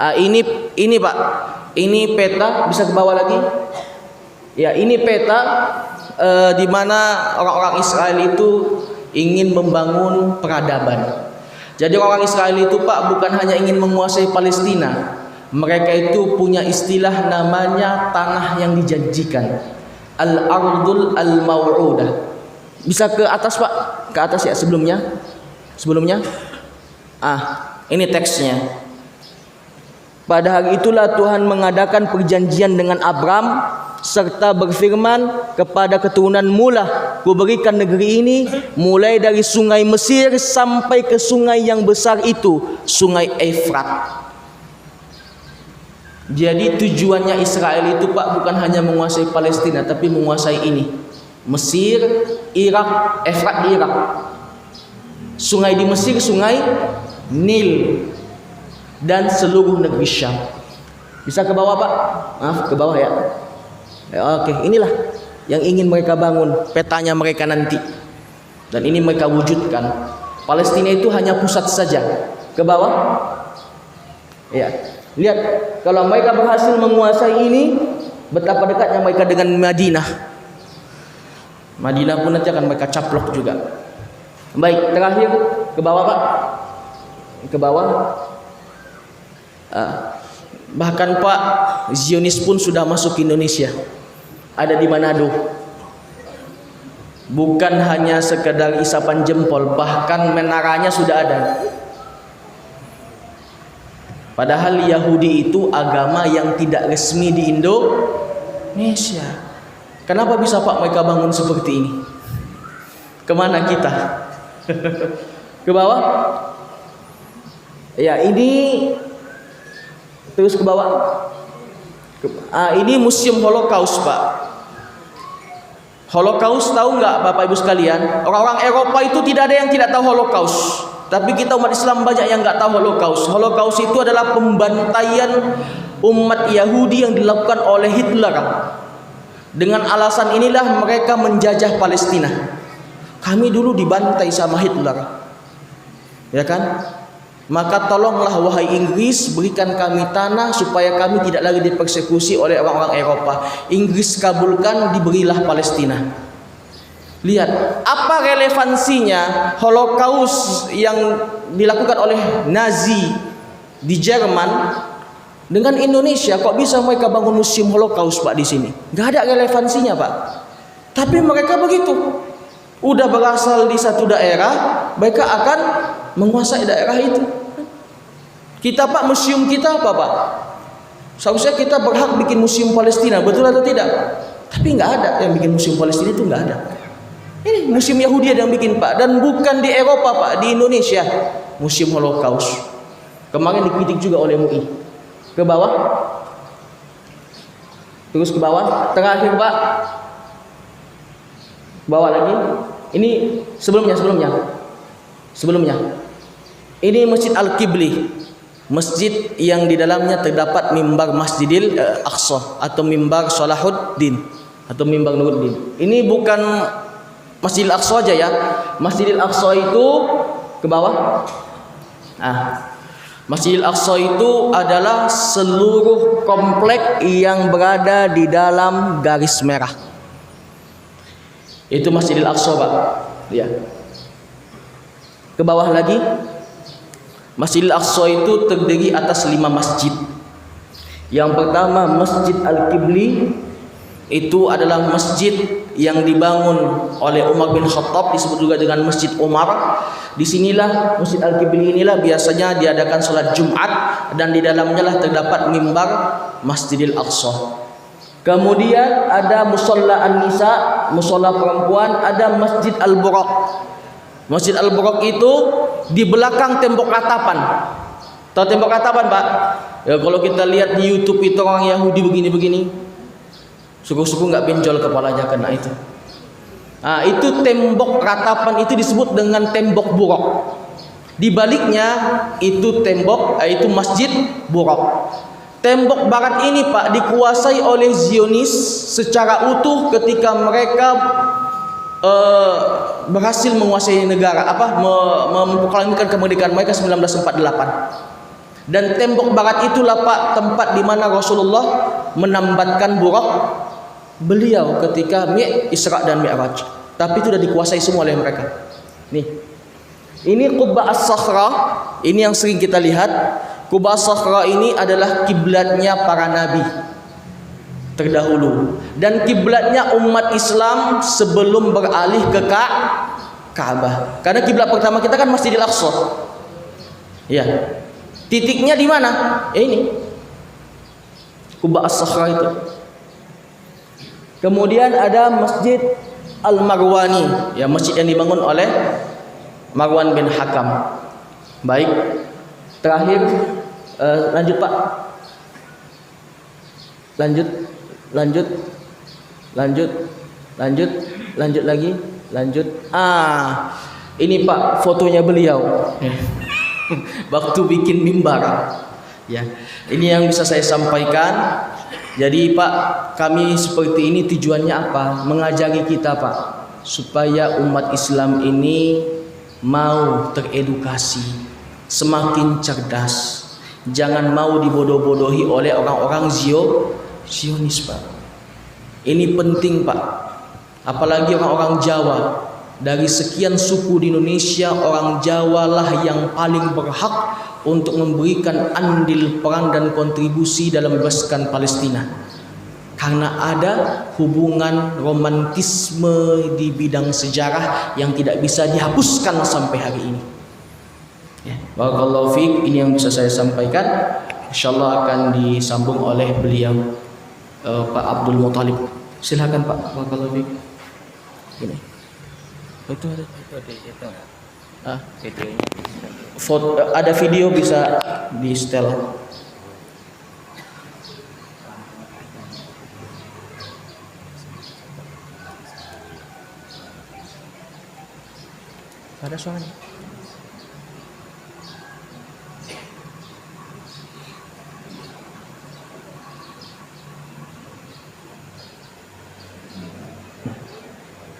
Ini Pak. Ini peta, bisa ke bawah lagi. Ya, ini peta di mana orang-orang Israel itu ingin membangun peradaban. Jadi orang Israel itu Pak bukan hanya ingin menguasai Palestina. Mereka itu punya istilah namanya tanah yang dijanjikan. Al-Ardul Al-Maw'udah. Bisa ke atas Pak? Ke atas ya sebelumnya. Ini teksnya. Pada hari itulah Tuhan mengadakan perjanjian dengan Abram serta berfirman kepada keturunan mulah, kuberikan negeri ini mulai dari sungai Mesir sampai ke sungai yang besar itu, sungai Efrat. Jadi tujuannya Israel itu Pak bukan hanya menguasai Palestina, tapi menguasai ini, Mesir, Irak, Efrat Irak. Sungai di Mesir, sungai Nil, dan seluruh negeri Syam. Bisa ke bawah Pak? Maaf, ke bawah ya. Oke, inilah yang ingin mereka bangun, petanya mereka nanti. Dan ini mereka wujudkan. Palestina itu hanya pusat saja. Ke bawah. Ya. Lihat, kalau mereka berhasil menguasai ini, betapa dekatnya mereka dengan Madinah. Madinah pun nanti akan mereka caplok juga. Baik, terakhir ke bawah Pak. Ke bawah. Bahkan Pak, Zionis pun sudah masuk ke Indonesia. Ada di Manado. Bukan hanya sekedar isapan jempol, bahkan menaranya sudah ada. Padahal Yahudi itu agama yang tidak resmi di Indonesia. Kenapa bisa Pak mereka bangun seperti ini? Kemana kita? Ke bawah? Ya, ini terus ke bawah. Ini museum Holocaust Pak. Holocaust tahu nggak Bapak Ibu sekalian? Orang-orang Eropa itu tidak ada yang tidak tahu Holocaust. Tapi kita umat Islam banyak yang nggak tahu Holocaust. Holocaust itu adalah pembantaian umat Yahudi yang dilakukan oleh Hitler. Dengan alasan inilah mereka menjajah Palestina. Kami dulu dibantai sama Hitler, ya kan? Maka tolonglah wahai Inggris, berikan kami tanah supaya kami tidak lagi dipersekusi oleh orang-orang Eropa. Inggris kabulkan, diberilah Palestina. Lihat, apa relevansinya Holocaust yang dilakukan oleh Nazi di Jerman dengan Indonesia? Kok bisa mereka bangun museum Holocaust Pak di sini? Gak ada relevansinya Pak. Tapi mereka begitu. Udah berasal di satu daerah, mereka akan menguasai daerah itu. Kita Pak, museum kita apa Pak? Seharusnya kita berhak bikin museum Palestina, betul atau tidak? Tapi nggak ada yang bikin museum Palestina, itu nggak ada. Ini museum Yahudi ada yang bikin Pak, dan bukan di Eropa Pak, di Indonesia. Museum Holocaust. Kemarin dikritik juga oleh MUI. Ke bawah. Terus ke bawah. Terakhir Pak. Bawah lagi. Ini sebelumnya. Ini Masjid Al-Qibli, masjid yang di dalamnya terdapat mimbar Masjidil Aqsa atau mimbar Salahuddin atau mimbar Nuruddin. Ini bukan Masjidil Aqsa aja ya. Masjidil Aqsa itu ke bawah. Masjidil Aqsa itu adalah seluruh komplek yang berada di dalam garis merah. Itu Masjidil Aqsa Pak. Ya. Ke bawah lagi. Masjidil Aqsa itu terdiri atas 5 masjid. Yang pertama Masjid Al-Qibli, itu adalah masjid yang dibangun oleh Umar bin Khattab, disebut juga dengan Masjid Umar. Disinilah Masjid Al-Qibli inilah biasanya diadakan sholat Jumat, dan di dalamnya lah terdapat mimbar Masjidil Aqsa. Kemudian ada Musalla An-Nisa, musola perempuan, ada Masjid Al-Buraq. Masjid Al-Buraq itu di belakang tembok ratapan. Tahu tembok ratapan Pak? Ya, kalau kita lihat di YouTube itu orang Yahudi begini-begini, suku-suku nggak benjol kepalanya kena itu. Itu tembok ratapan itu disebut dengan tembok Buraq. Di baliknya itu tembok, itu Masjid Buraq. Tembok barat ini Pak dikuasai oleh Zionis secara utuh ketika mereka berhasil menguasai negara, memproklamirkan kemerdekaan mereka 1948. Dan tembok barat itulah Pak tempat di mana Rasulullah menambatkan Buraq beliau ketika Isra dan Mi'raj. Tapi itu sudah dikuasai semua oleh mereka. Ini Quba As-Sakhra, ini yang sering kita lihat. Quba As-Sakhra ini adalah kiblatnya para nabi terdahulu, dan kiblatnya umat Islam sebelum beralih ke Ka'bah. Karena kiblat pertama kita kan Masjidil Aqsa. Ya. Titiknya di mana? Ini. Quba As-Sakhra itu. Kemudian ada Masjid Al-Marwani, ya, masjid yang dibangun oleh Marwan bin Hakam. Baik. Terakhir lanjut Pak. Lanjut lagi. Ini Pak fotonya beliau waktu bikin mimbar. Ya, ini yang bisa saya sampaikan. Jadi Pak, kami seperti ini tujuannya apa? Mengajari kita Pak, supaya umat Islam ini mau teredukasi, semakin cerdas. Jangan mau dibodoh-bodohi oleh orang-orang Zionis Pak. Ini penting Pak. Apalagi orang-orang Jawa. Dari sekian suku di Indonesia, orang Jawa lah yang paling berhak untuk memberikan andil peran dan kontribusi dalam membebaskan Palestina. Karena ada hubungan romantisme di bidang sejarah yang tidak bisa dihapuskan sampai hari ini. Ya, barakallahu fiik, ini yang bisa saya sampaikan. Insyaallah akan disambung oleh beliau Pak Abdul Muthalib. Silakan Pak. Barakallahu fiik. Ini. Itu ada videonya. Foto, ada video bisa di setel. Ada suaranya.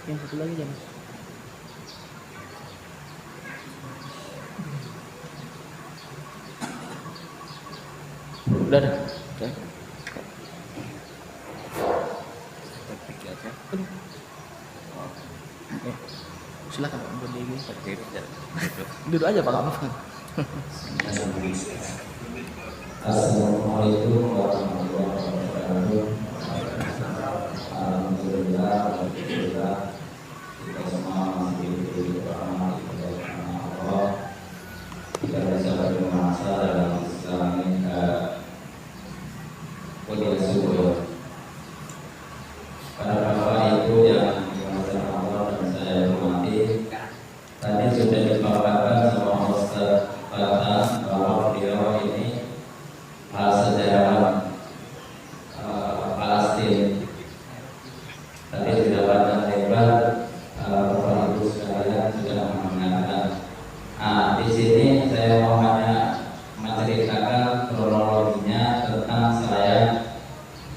Yang satu lagi jangan. Udah. Silakan berdiri. Duduk aja Pak. Assalamualaikum warahmatullahi wabarakatuh. Alhamdulillah, kita semua masih diberi rahmat dari Allah. Kita bisa bermasa dalam Islam ini punya syukur. Para bapak ibu yang dimuliakan Allah dan saya hormati, tadi sudah dipaparkan sama Ustaz Fatah bahwa beliau ini sejarawan Palestina. Tadi sudah banyak lebar bapak ibu sekalian sudah mengingatkan. Di sini saya mau hanya menceritakan kronologinya tentang saya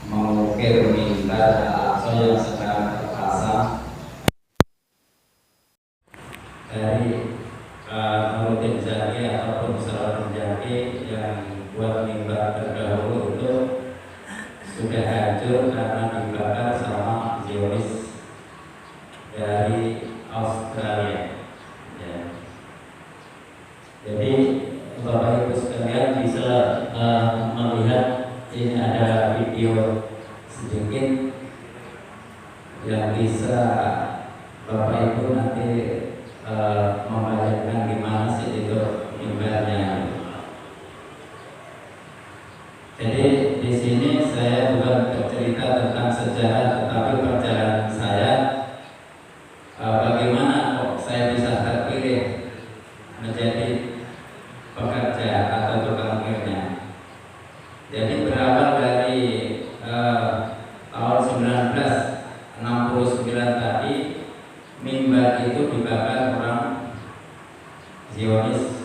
mengukir mimbar Al-Aqsa yang sekarang terpasang dari Nuruddin Zaki ataupun Salahuddin Zaki yang buat mimbar terdahulu itu sudah hancur karena dibakar sama Zionis dari Australia. Ya. Jadi Bapak Ibu sekalian bisa melihat ini ada video sedikit yang bisa Bapak Ibu nanti membayangkan gimana sih itu mimbarnya. Jadi di sini saya bukan bercerita tentang sejarah, tetapi perjalanan saya bagaimana kok saya bisa terpilih menjadi pekerja atau tukang ukirnya. Jadi berawal dari tahun 1969 tadi, mimbar itu dibakar orang Zionis.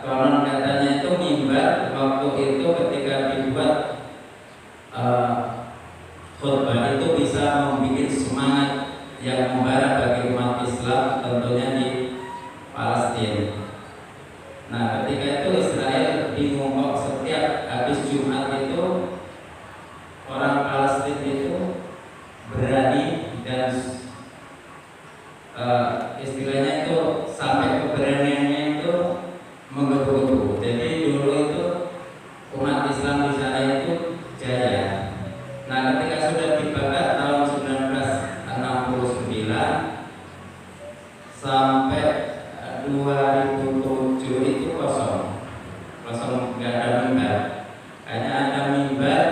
Konon katanya itu mimbar waktu itu ketika dibuat khutbah itu bisa membuat semangat yang membara bagi umat Islam, tentunya di Palestina. Nah, ketika itu Israel bingung kok setiap habis Jumat itu orang Palestina itu berani dan istilahnya itu sampai keberaniannya itu menggebu-gebu. Jadi dulu itu umat Islam di sana itu jaya. Nah, ketika sudah dibakar tahun 1969 sampai 2007 itu kosong, nggak ada mimbar. Hanya ada mimbar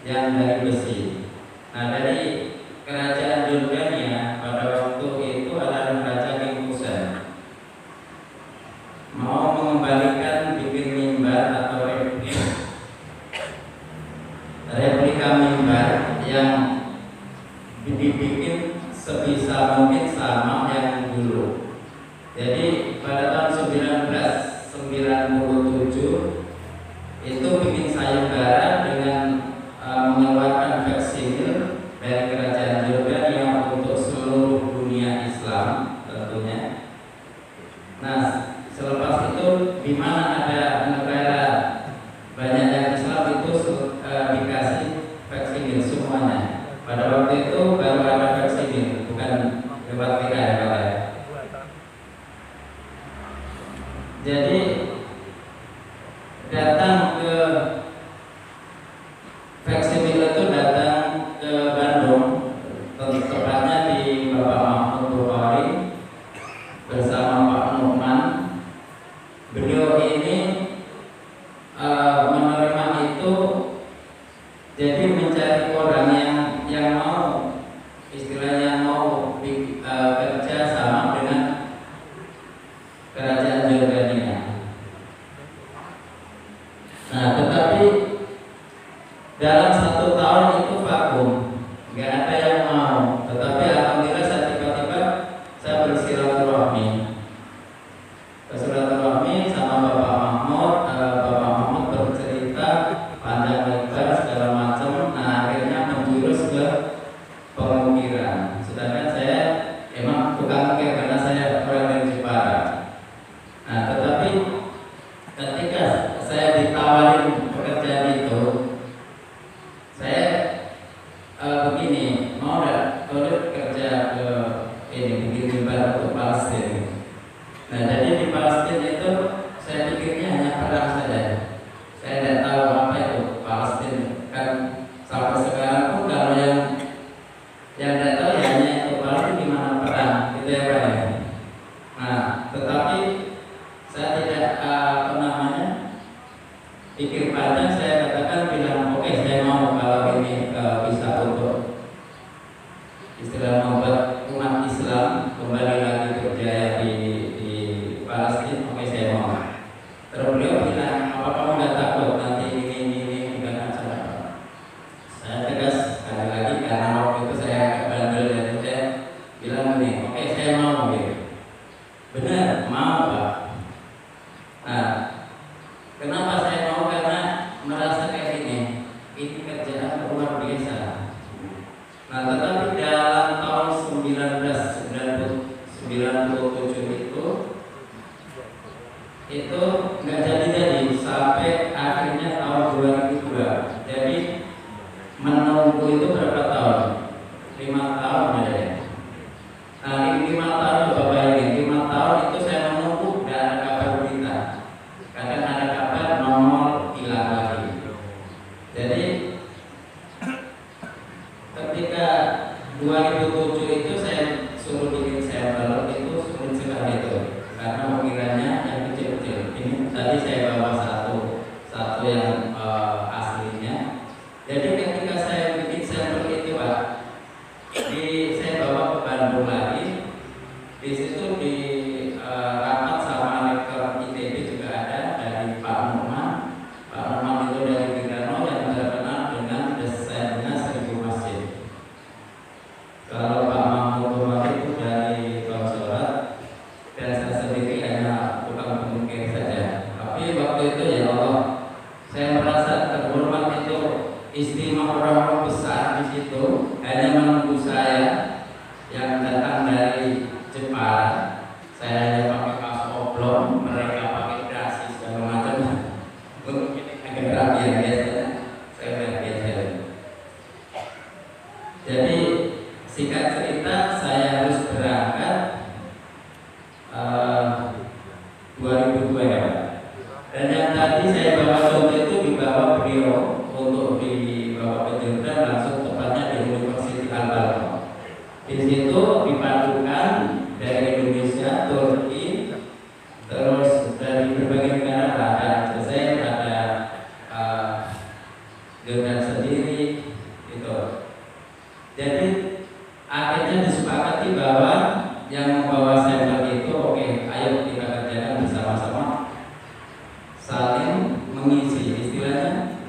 yang dari besi. Nah, dari kerajaan Yordania pada waktu itu adalah Raja King Hussein mau mengembalikan bikin mimbar atau replika mimbar yang dibikin sebisa mungkin sama yang dulu. Jadi pada tahun 1997 itu bikin sayembara dengan mengeluarkan vaksinil dari kerajaan Jordania untuk seluruh dunia Islam tentunya. Nah, selepas itu di mana ada negara banyak yang Islam itu dikasih vaksinil semuanya. Pada waktu itu baru ada vaksinil, bukan lewat WA ya Pak ya. Jadi datang ke vaksinil itu datang ke Bandung, tepatnya di Bapak Mahmud Bukhari bersama Pak Nukman. Beliau ini menerima itu, jadi mencari orang yang mau, istilahnya mau kerja sama dengan kerajaan Jordania. Nah, tetapi dalam 1 tahun itu vakum, nggak ada yang mau. Tetapi alhamdulillah saya tiba-tiba saya bersilaturahmi sama Bapak Mahmud. Bapak Mahmud bercerita panjang lebar segala macam. Nah, akhirnya menjurus ke pengukiran. Sedangkan saya emang tukang ukir karena saya orang dari Jepara. Nah, tetapi ketika saya ditawarin pekerjaan itu, saya begini, mau nggak kalau kerja ke ini bikin jembatan untuk Palestina. Nah, jadi di Palestina itu saya pikirnya hanya perang saja. Saya tidak tahu apa itu Palestina. Kan sampai sekarang pun kalau yang tidak tahu ya hanya itu Palestina di mana perang, gitu ya Pak ya. Nah, tetapi saya tidak pikir panjang, saya katakan bilang oke, saya mau kalau ini bisa untuk istilah membuat umat Islam kembali lagi berjaya di Palestina, oke saya mau. Terus beliau bilang, apa kamu nggak takut nanti ini bukan acara? Saya tegas sekali lagi karena waktu itu saya agak bandel dan saya bilang ini, oke saya mau gitu. Benar, mau Pak. Nah, kenapa saya mau? Karena merasa kayak ini kerjaan luar biasa. Nah, tetapi dalam tahun 1997 itu nggak jadi sampai akhirnya tahun 2002. Jadi menunggu itu berapa tahun? 5 tahun ya. Nah, 5 tahun Bapak bayangin, 5 tahun itu saya menunggu dan ada kabar berita. Kadang ada kabar nomor hilang lagi. Jadi ketika 2007 itu saya suruh bikin sampel itu sulit sekali itu karena ukirannya yang kecil-kecil. Ini tadi saya bawa satu yang aslinya. Jadi ketika saya bikin sampel itu Pak, saya bawa ke Bandung lagi. Di situ di rapat sama rektor ITB juga ada dari Pak Nukman. Pak Nukman itu dari Girano yang terkenal dengan desainnya 1000 masjid. Kalau Pak Mahmud itu dari Konsulat dan saya sendiri hanya tukang pengukir saja. Tapi waktu itu ya Allah, saya merasa terhormat itu istimewa orang-orang besar di situ hanya menunggu saya yang datang dari Jepara. Saya hanya pakai kaos oblong, mereka pakai dasi segala macam. Mungkin agak rapi ya biasanya, saya udah biasa. Jadi singkat cerita saya harus berangkat 2002 ya Pak. Dan yang tadi saya bawa contoh itu dibawa beliau untuk dibawa ke Jordan langsung tepatnya di University Al-Balqa. Di situ dipadukan dari Indonesia, Turki, terus dari berbagai negara ada Aljazair, ada Jordan sendiri gitu. Jadi akhirnya disepakati bahwa yang membawa sampel itu oke, ayo kita kerjakan bersama-sama, saling mengisi. Istilahnya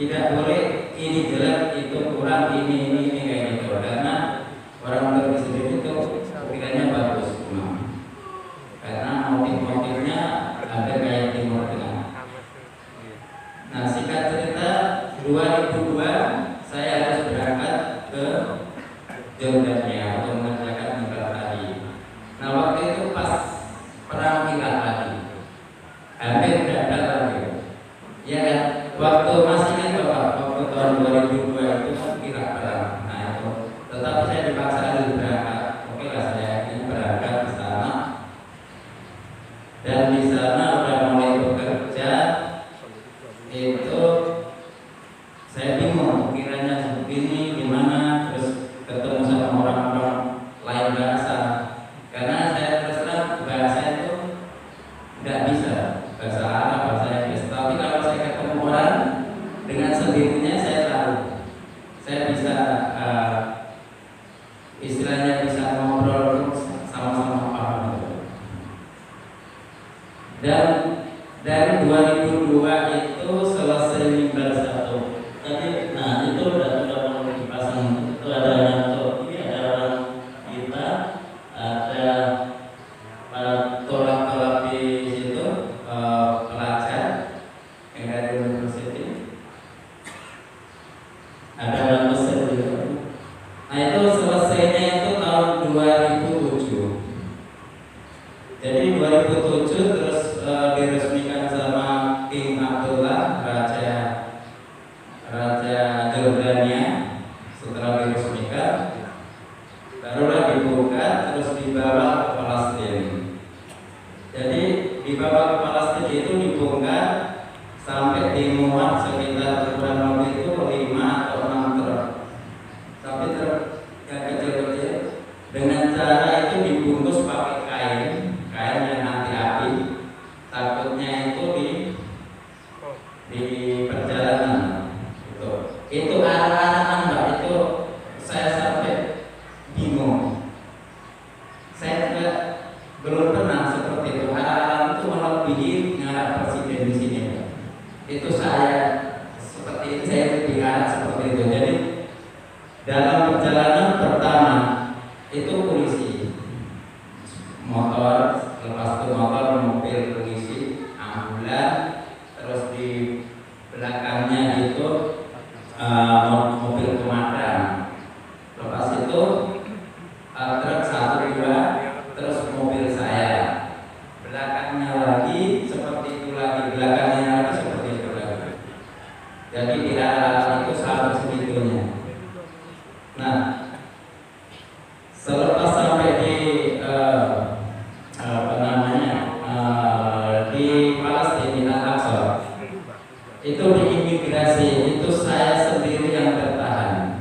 tidak boleh ini jelek itu kurang, ini kayak gitu, karena orang Jordania untuk mengerjakan mimbar tadi. Nah waktu itu pas perang Irak tadi, hampir gagal lagi. Ya kan, waktu masih kan Bapak, waktu tahun 2002 itu kan Irak perang. Nah itu, tetapi saya dipaksa harus berangkat. Oke lah, saya ini berangkat ke sana, dan di sana udah mulai bekerja. Itu saya bingung kiranya begini gimana, terus ketemu sama orang-orang lain bahasa, karena saya terus terang bahasa itu nggak bisa, bahasa Arab, bahasa Inggris. Tapi kalau saya ketemu orang, dengan sendirinya saya tahu, saya bisa istilahnya bisa ngobrol sama-sama paham itu. Dan dari 2002 itu selesai mimbar satu. Tadi, nah itu udah mulai dipasang. Itu ada yang untuk ini, ada orang kita, ada tolak-tolak di situ, pelajar yang dari university, ada orang Mesir juga. Nah itu selesainya itu tahun 2007. Jadi 2007 terus diresmikan sama King Abdullah, Raja Jordania. Setelah diresmikan, barulah dibuka, terus dibawa ke Palestina. Jadi dibawa ke Palestina itu dibongkar sampai dimuat sekitar kurang lebih itu 5 atau 6 truk. Tapi truk yang kecil-kecil, dengan cara itu dibungkus pakai kain yang anti api. Takutnya itu di perjalanan itu arah-arahan Mbak, itu saya sampai bingung. Saya juga belum pernah seperti itu. Arah-arahan itu melebihi ngarah presiden di sini Mbak. Itu saya seperti itu, saya diarah seperti itu. Jadi dalam perjalanan pertama itu polisi motor, lepas itu motor, mobil polisi, ambulan, terus di belakangnya itu mobil pemadam. Lepas itu truk 1 2, terus mobil saya. Belakangnya lagi seperti itu lagi, belakangnya lagi seperti itu lagi. Jadi di arah itu sampai segitunya. Nah, selepas sampai di di Palestina Al-Aqsa, itu di imigrasi itu saya sendiri yang bertahan.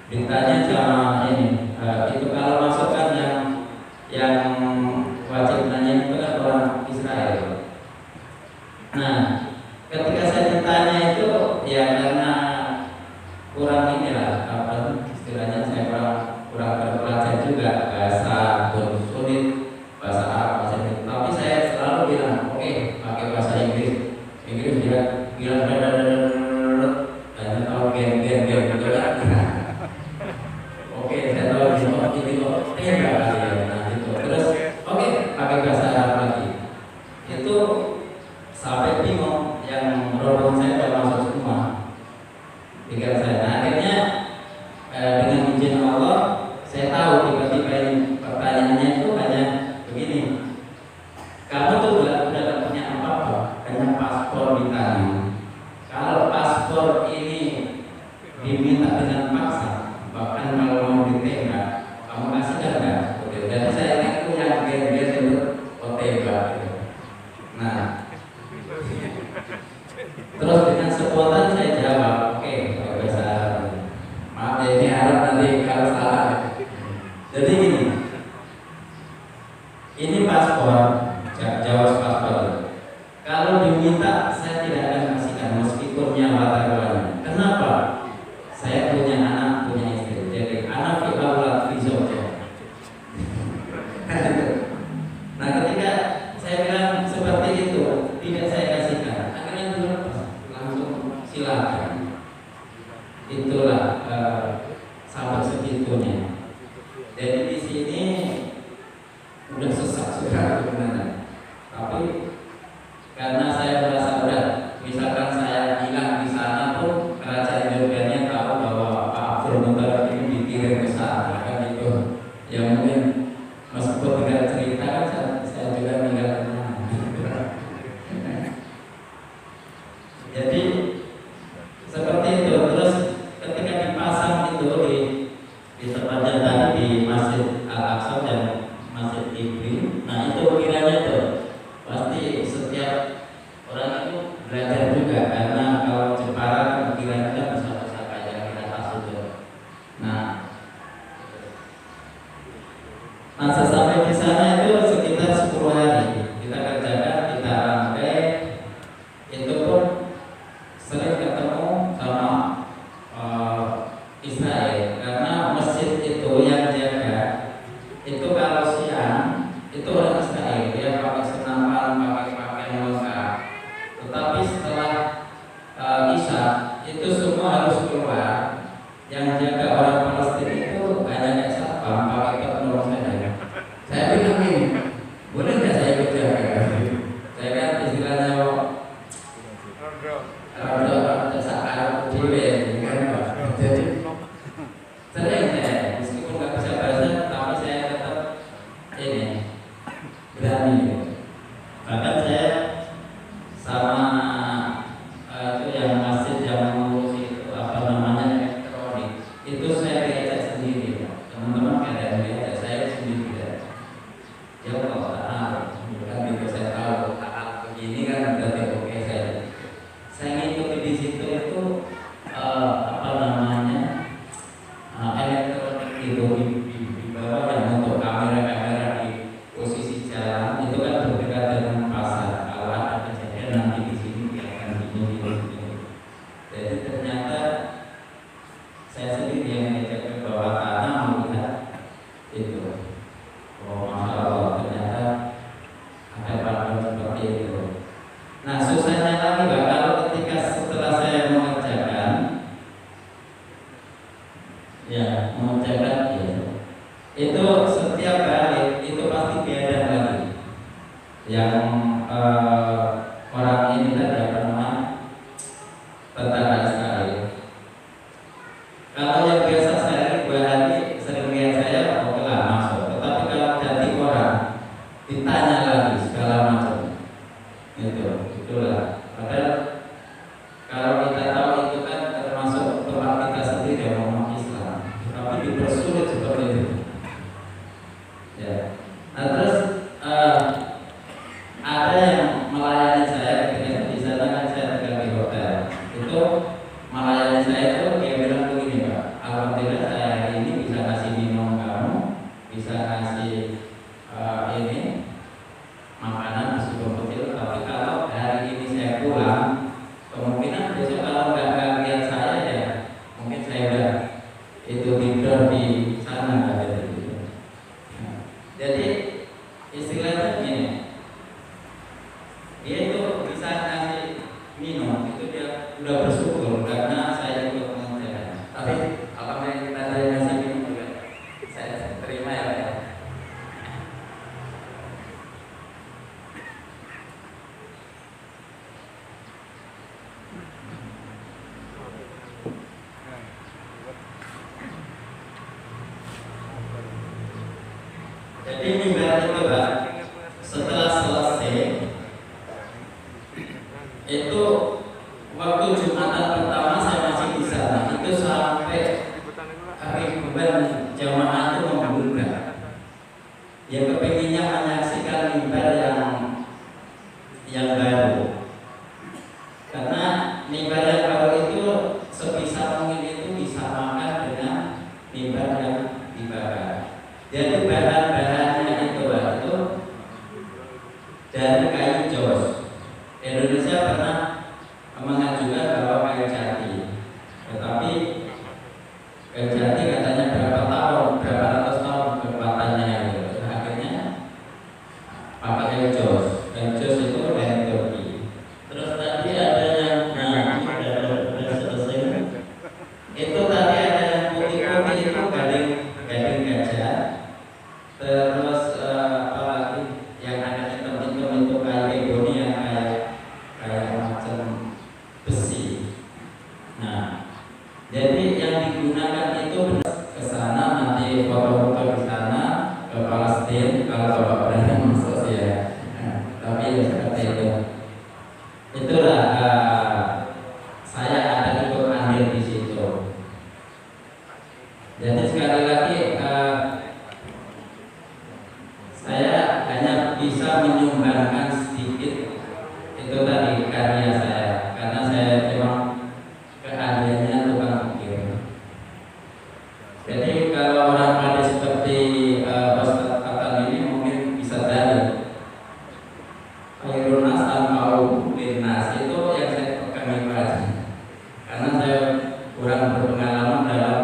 Ditanya sama ini, itu kalau masuk kan yang wajib nanya itu kan orang Israel. Nah, ketika saya ditanya itu ya karena kurang inilah apa istilahnya, saya kurang berbelajar juga bahasa sulit, bahasa Arab, bahasa Inggris. Tapi saya selalu bilang oke, pakai bahasa Inggris dia bilang dan tahu gen gitu kan. Oke, saya tahu ini kok enggak kali ya. Nah itu terus oke, pakai bahasa Arab lagi. Itu sampai bingung, yang rombongan saya udah masuk semua, tinggal saya. Nah, akhirnya dengan izin Allah saya tahu tiba-tiba ini pertanyaannya itu hanya begini, kamu tuh udah punya apa-apa, hanya paspor di tangan. Kalau paspor ini diminta dengan paksa, bahkan kalau mau ditembak, kamu kasih enggak? Jadi saya itu yang gen-gen itu tembak gitu. Nah, terus dengan spontan saya jawab, oke, bahasa Arab. Maaf ya, ini Arab nanti kalau salah. Jadi ini paspor, jawab paspor. Kalau diminta, saya tidak akan kasihkan meskipun nyawa taruhannya. Kenapa? Saya punya anak, punya istri. Jadi anak fi aulad fi zawjah. Nah, ketika saya bilang seperti itu, tidak saya kasihkan. Akhirnya dulu langsung silakan. Itulah sampai segitunya. Jadi di sini udah sesak sudah sebenarnya. Tapi karena saya merasa berat, misalkan saya hilang di sana pun kerajaan Jordania tahu bahwa Pak Abdul Muttalib ini dikirim ke sana. di tempatnya tadi di Masjid Al-Aqsa dan Masjid Ibrahim. Nah itu kiranya tuh pasti setiap orang itu belajar juga, karena kalau Jepara kiranya kan bisa kayak kita tasawuf. Nah sesampai di sana itu sekitar 10 hari kita kerjakan, kita rangkai. Itu pun sering ketemu sama Israel, karena masjid itu yang jaga itu kalau siang itu orang Israel, dia pakai senapan, pakai pakaian lengkap. Tetapi setelah Isya itu semua harus keluar. Yang jaga orang Palestina itu hanya kayak satpam pakai penuh saja. Saya bilang ini, boleh nggak saya ikut jaga? Saya kan istilahnya rada sakar dewe kan, jadi sering saya meskipun nggak bisa bahasa, tapi saya tetap ini berani. Bahkan saya sama itu yang masjid yang mengurus itu apa namanya elektronik, itu saya diajak sendiri, teman-teman kadang diajak, saya sendiri ya. Ya kalau bukan itu saya tahu begini kan berarti oke saya ngikuti di situ itu apa namanya elektronik itu di bawah yang untuk kamera-kamera di posisi jalan itu kan berdekat dengan pasar. Kalau ada kejadian nanti di sini akan begini. Jadi ternyata saya sendiri yang ngajak ke bawah tanah melihat itu. Oh masya Allah, ternyata ada panduan seperti itu. Nah susahnya lagi Pak, kalau ketika setelah saya mengerjakan ya itu setiap balik itu pasti beda lagi. Yang orang ini tadi apa namanya tentara Israel. Kalau yang biasa sehari 2 hari sering lihat saya oke lah masuk. Tetapi kalau jadi orang ditanya lagi segala macam itulah. Padahal kalau kita tahu itu kan termasuk tempat kita sendiri yang umat Islam, tapi dipersulit seperti itu. Ya. Nah terus ada yang melayani saya ketika di sana kan saya tinggal di hotel. Itu melayani saya itu dia bilang begini Pak, alhamdulillah saya hari ini bisa kasih minum kamu, bisa kasih ini makanan meskipun kecil, tapi kalau hari ini saya pulang, kemungkinan besok kalau nggak lihat saya ya mungkin saya udah itu tidur di sana gitu. Nah, jadi istilahnya gini, dia itu bisa kasih minum itu dia udah bersyukur karena saya ikut mengerjakan. Tapi apakah kita ada yang ngasih minum juga saya terima ya Pak ya. Jadi mimbar itu Pak, setelah selesai itu waktu Jumatan pertama saya masih di sana itu sampai ribuan jamaah itu membludak. Ya kepinginnya menyaksikan mimbar yang baru, karena mimbar yang baru itu sebisa mungkin itu disamakan dengan mimbar yang dibakar. Jadi bahan-bahannya itu Pak, itu dari kayu jos. Indonesia pernah mengajukan bahwa kayu jati, tetapi kayu jati katanya berapa ratus tahun kekuatannya itu. Akhirnya pakai kayu jos. Kayu jos itu dari Turki. Terus tadi ada yang sudah selesai. Itu tadi ada yang putih-putih itu gading gajah. Jadi sekali lagi saya hanya bisa menyumbangkan sedikit itu tadi karya saya, karena saya memang keahliannya tukang ukir. Jadi kalau orang pada seperti Ustaz Atan ini mungkin bisa jadi Khairun nas al-ma'ruf bin nas, itu yang saya pegang aja. Karena saya kurang berpengalaman dalam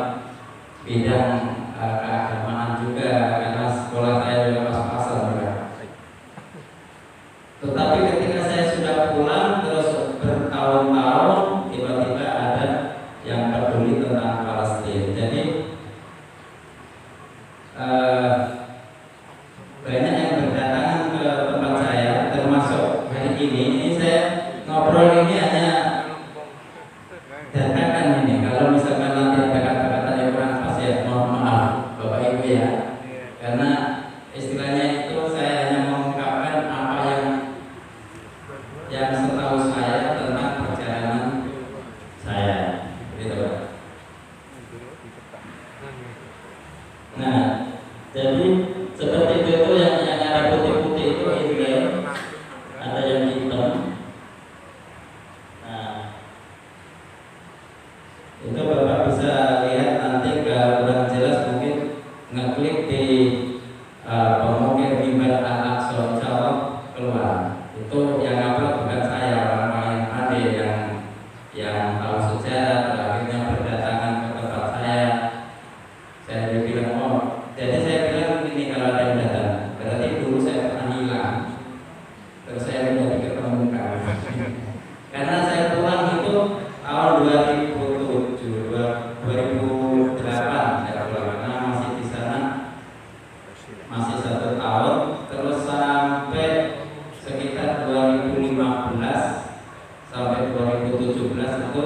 bidang keagamaan juga, karena sekolah saya juga pas-pasan juga. Tetapi ketika saya sudah pulang terus bertahun-tahun, tiba-tiba ada yang peduli tentang Palestina. Jadi banyak yang berdatangan ke tempat saya, termasuk hari ini saya ngobrol ini hanya dadakan ini. Kalau misalkan nanti ada kata-kata yang kurang pas ya mohon maaf Bapak Ibu ya, karena istilahnya itu saya hanya mengungkapkan apa yang setahu saya tentang perjalanan saya, gitu Pak. Nah, jadi seperti itu yang ada putih-putih itu indah, ada yang hitam. Nah, itu Bapak bisa lihat nanti, kalau kurang jelas mungkin ngeklik di pemukir Mimbar Al-Aqsa, insya Allah keluar. Itu yang upload bukan saya, orang-orang yang ada yang tahu sejarah, akhirnya berdatangan ke tempat saya. Saya bilang, oh, jadi saya bilang ini, kalau ada yang datang berarti dulu saya pernah hilang, terus saya menjadi ketemukan. Karena saya pulang itu tahun 2007, 2008 saya pulang, karena masih di sana masih 1 tahun, terus sampai sekitar 2015 sampai 2017 itu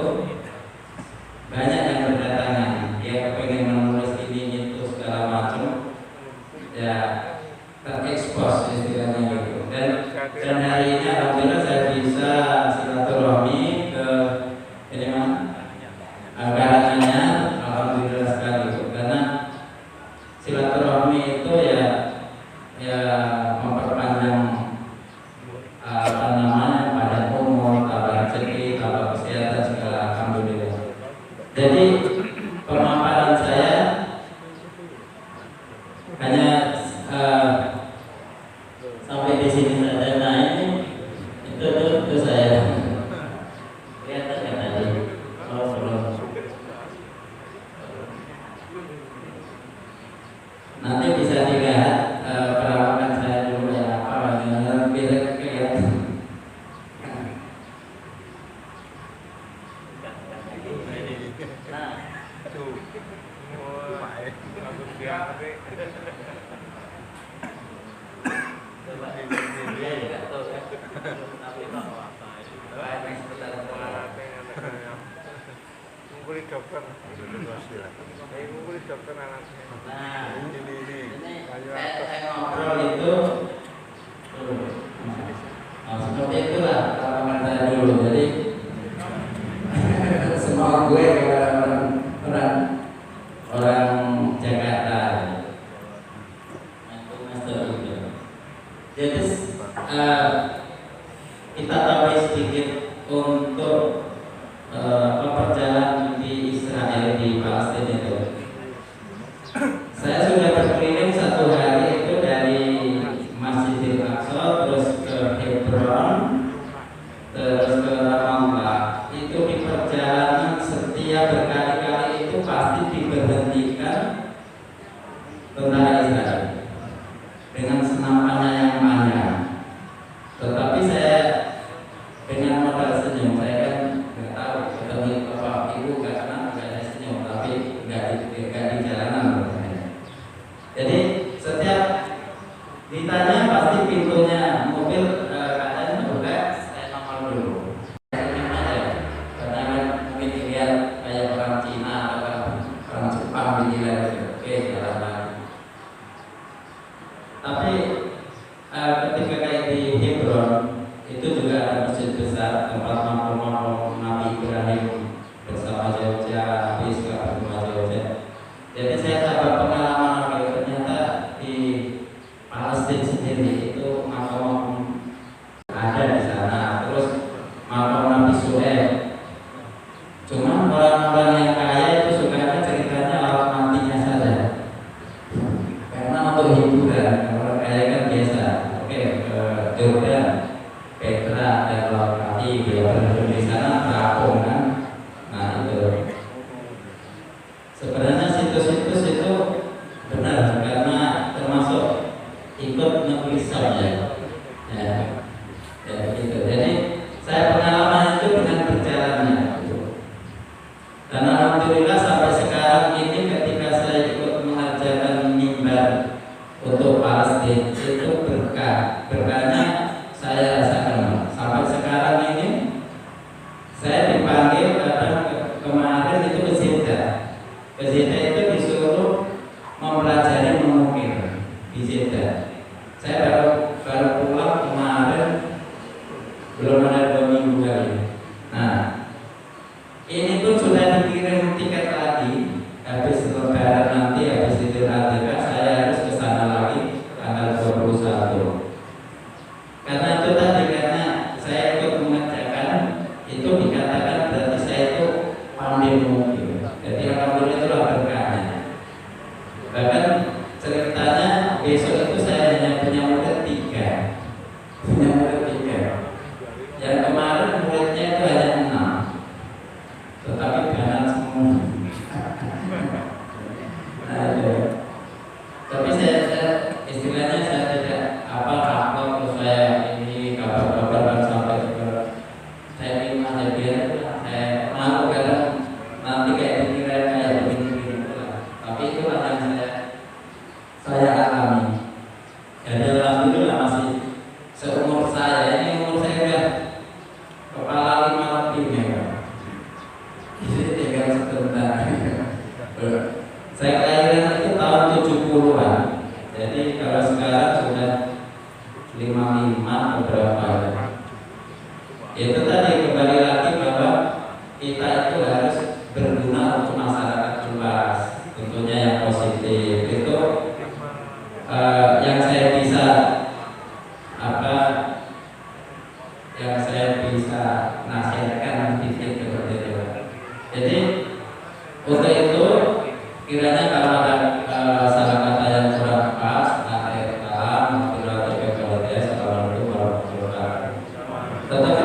banyak yang berdatangan, dia pengen menulis ini itu segala macam, ya terekspos istilahnya gitu. Dan hari ini alhamdulillah saya bisa silaturahmi ke ini Karanganyar, alhamdulillah sekali itu. Karena silaturahmi itu ya memperpanjang apa namanya pada umur, tambah rezeki, tambah kesehatan segala, alhamdulillah. Jadi pemaparan saya hanya sampai di sini saja. Nah ini itu saya lihat aja tadi. Oh belum. Nanti bisa dilihat perawakan saya dulu ya, apa yang biar kelihatan. Ngumpulin dokter, ngumpulin dokter anaknya. Nah, Ini saya ngobrol itu seperti itulah pengalaman saya dulu. Jadi semua gue orang Jakarta. Aku master juga. Jadi kita tahu sedikit untuk perjalanan di Israel, di Palestina itu. Saya sudah berkeliling 1 hari itu dari Masjidil Aqsa, terus ke Hebron, terus ke Ramallah. Itu di perjalanan setiap berkali-kali itu pasti diberhentikan tentara Israel dengan senapannya yang panjang. Tetapi saya dengan modal senyum, saya kan saya dapat pengalaman lagi, ternyata di Palestina sendiri itu makam ada di sana, terus makam Nabi Suhaib. Cuma orang-orang yang kaya itu sukanya ceritanya laut matinya saja, karena untuk hiburan. Orang kaya kan biasa, oke, ke Jordan, Petra dan laut mati, dia berada di sana terapung kan. Nah itu sebenarnya situs-situs itu benar karena termasuk ikut negeri saja, ya begitu. Jadi saya pengalaman itu dengan berjalannya. Dan alhamdulillah sampai sekarang ini ketika saya ikut mengerjakan mimbar untuk Palestina itu berkahnya saya rasakan. Sampai sekarang ini saya dipanggil kemarin itu ke Jeddah itu disuruh mempelajari mengukir di Jeddah. Saya baru pulang kemarin, belum ada 2 minggu kali. Nah, ini pun sudah dikirim tiket lagi. Habis lebaran nanti, habis Idul Adha, saya harus ke sana lagi tanggal 21. Karena itu tadi, karena saya ikut mengerjakan, itu dikatakan berarti saya itu pandai mengukir. Jadi alhamdulillah itulah berkahnya. Bahkan ceritanya besok itu saya hanya punya murid 3. Yang kemarin muridnya itu hanya 6, tetapi banyak semua. Nah, itu. Tapi saya istilahnya saya tidak upload terus saya ini kabar-kabar dan sampai ke saya ingin aja biar saya malu kadang nanti kayak dikira kayak begini lah. Tapi itulah yang saya alami. Jadi alhamdulillah masih seumur saya ini, umur saya udah kepala 5 lebih ya. Jadi tinggal sebentar. Saya kelahiran itu tahun 70-an. Jadi kalau sekarang sudah 55 beberapa. Itu tadi kembali lagi bahwa kita itu harus berguna untuk masyarakat luas, tentunya yang positif. Itu yang saya bisa yang saya bisa nasihatkan sedikit seperti itu. Jadi untuk itu kiranya kalau ada salah kata yang kurang pas, nanti salam, Assalamualaikum warahmatullahi wabarakatuh. Tetapi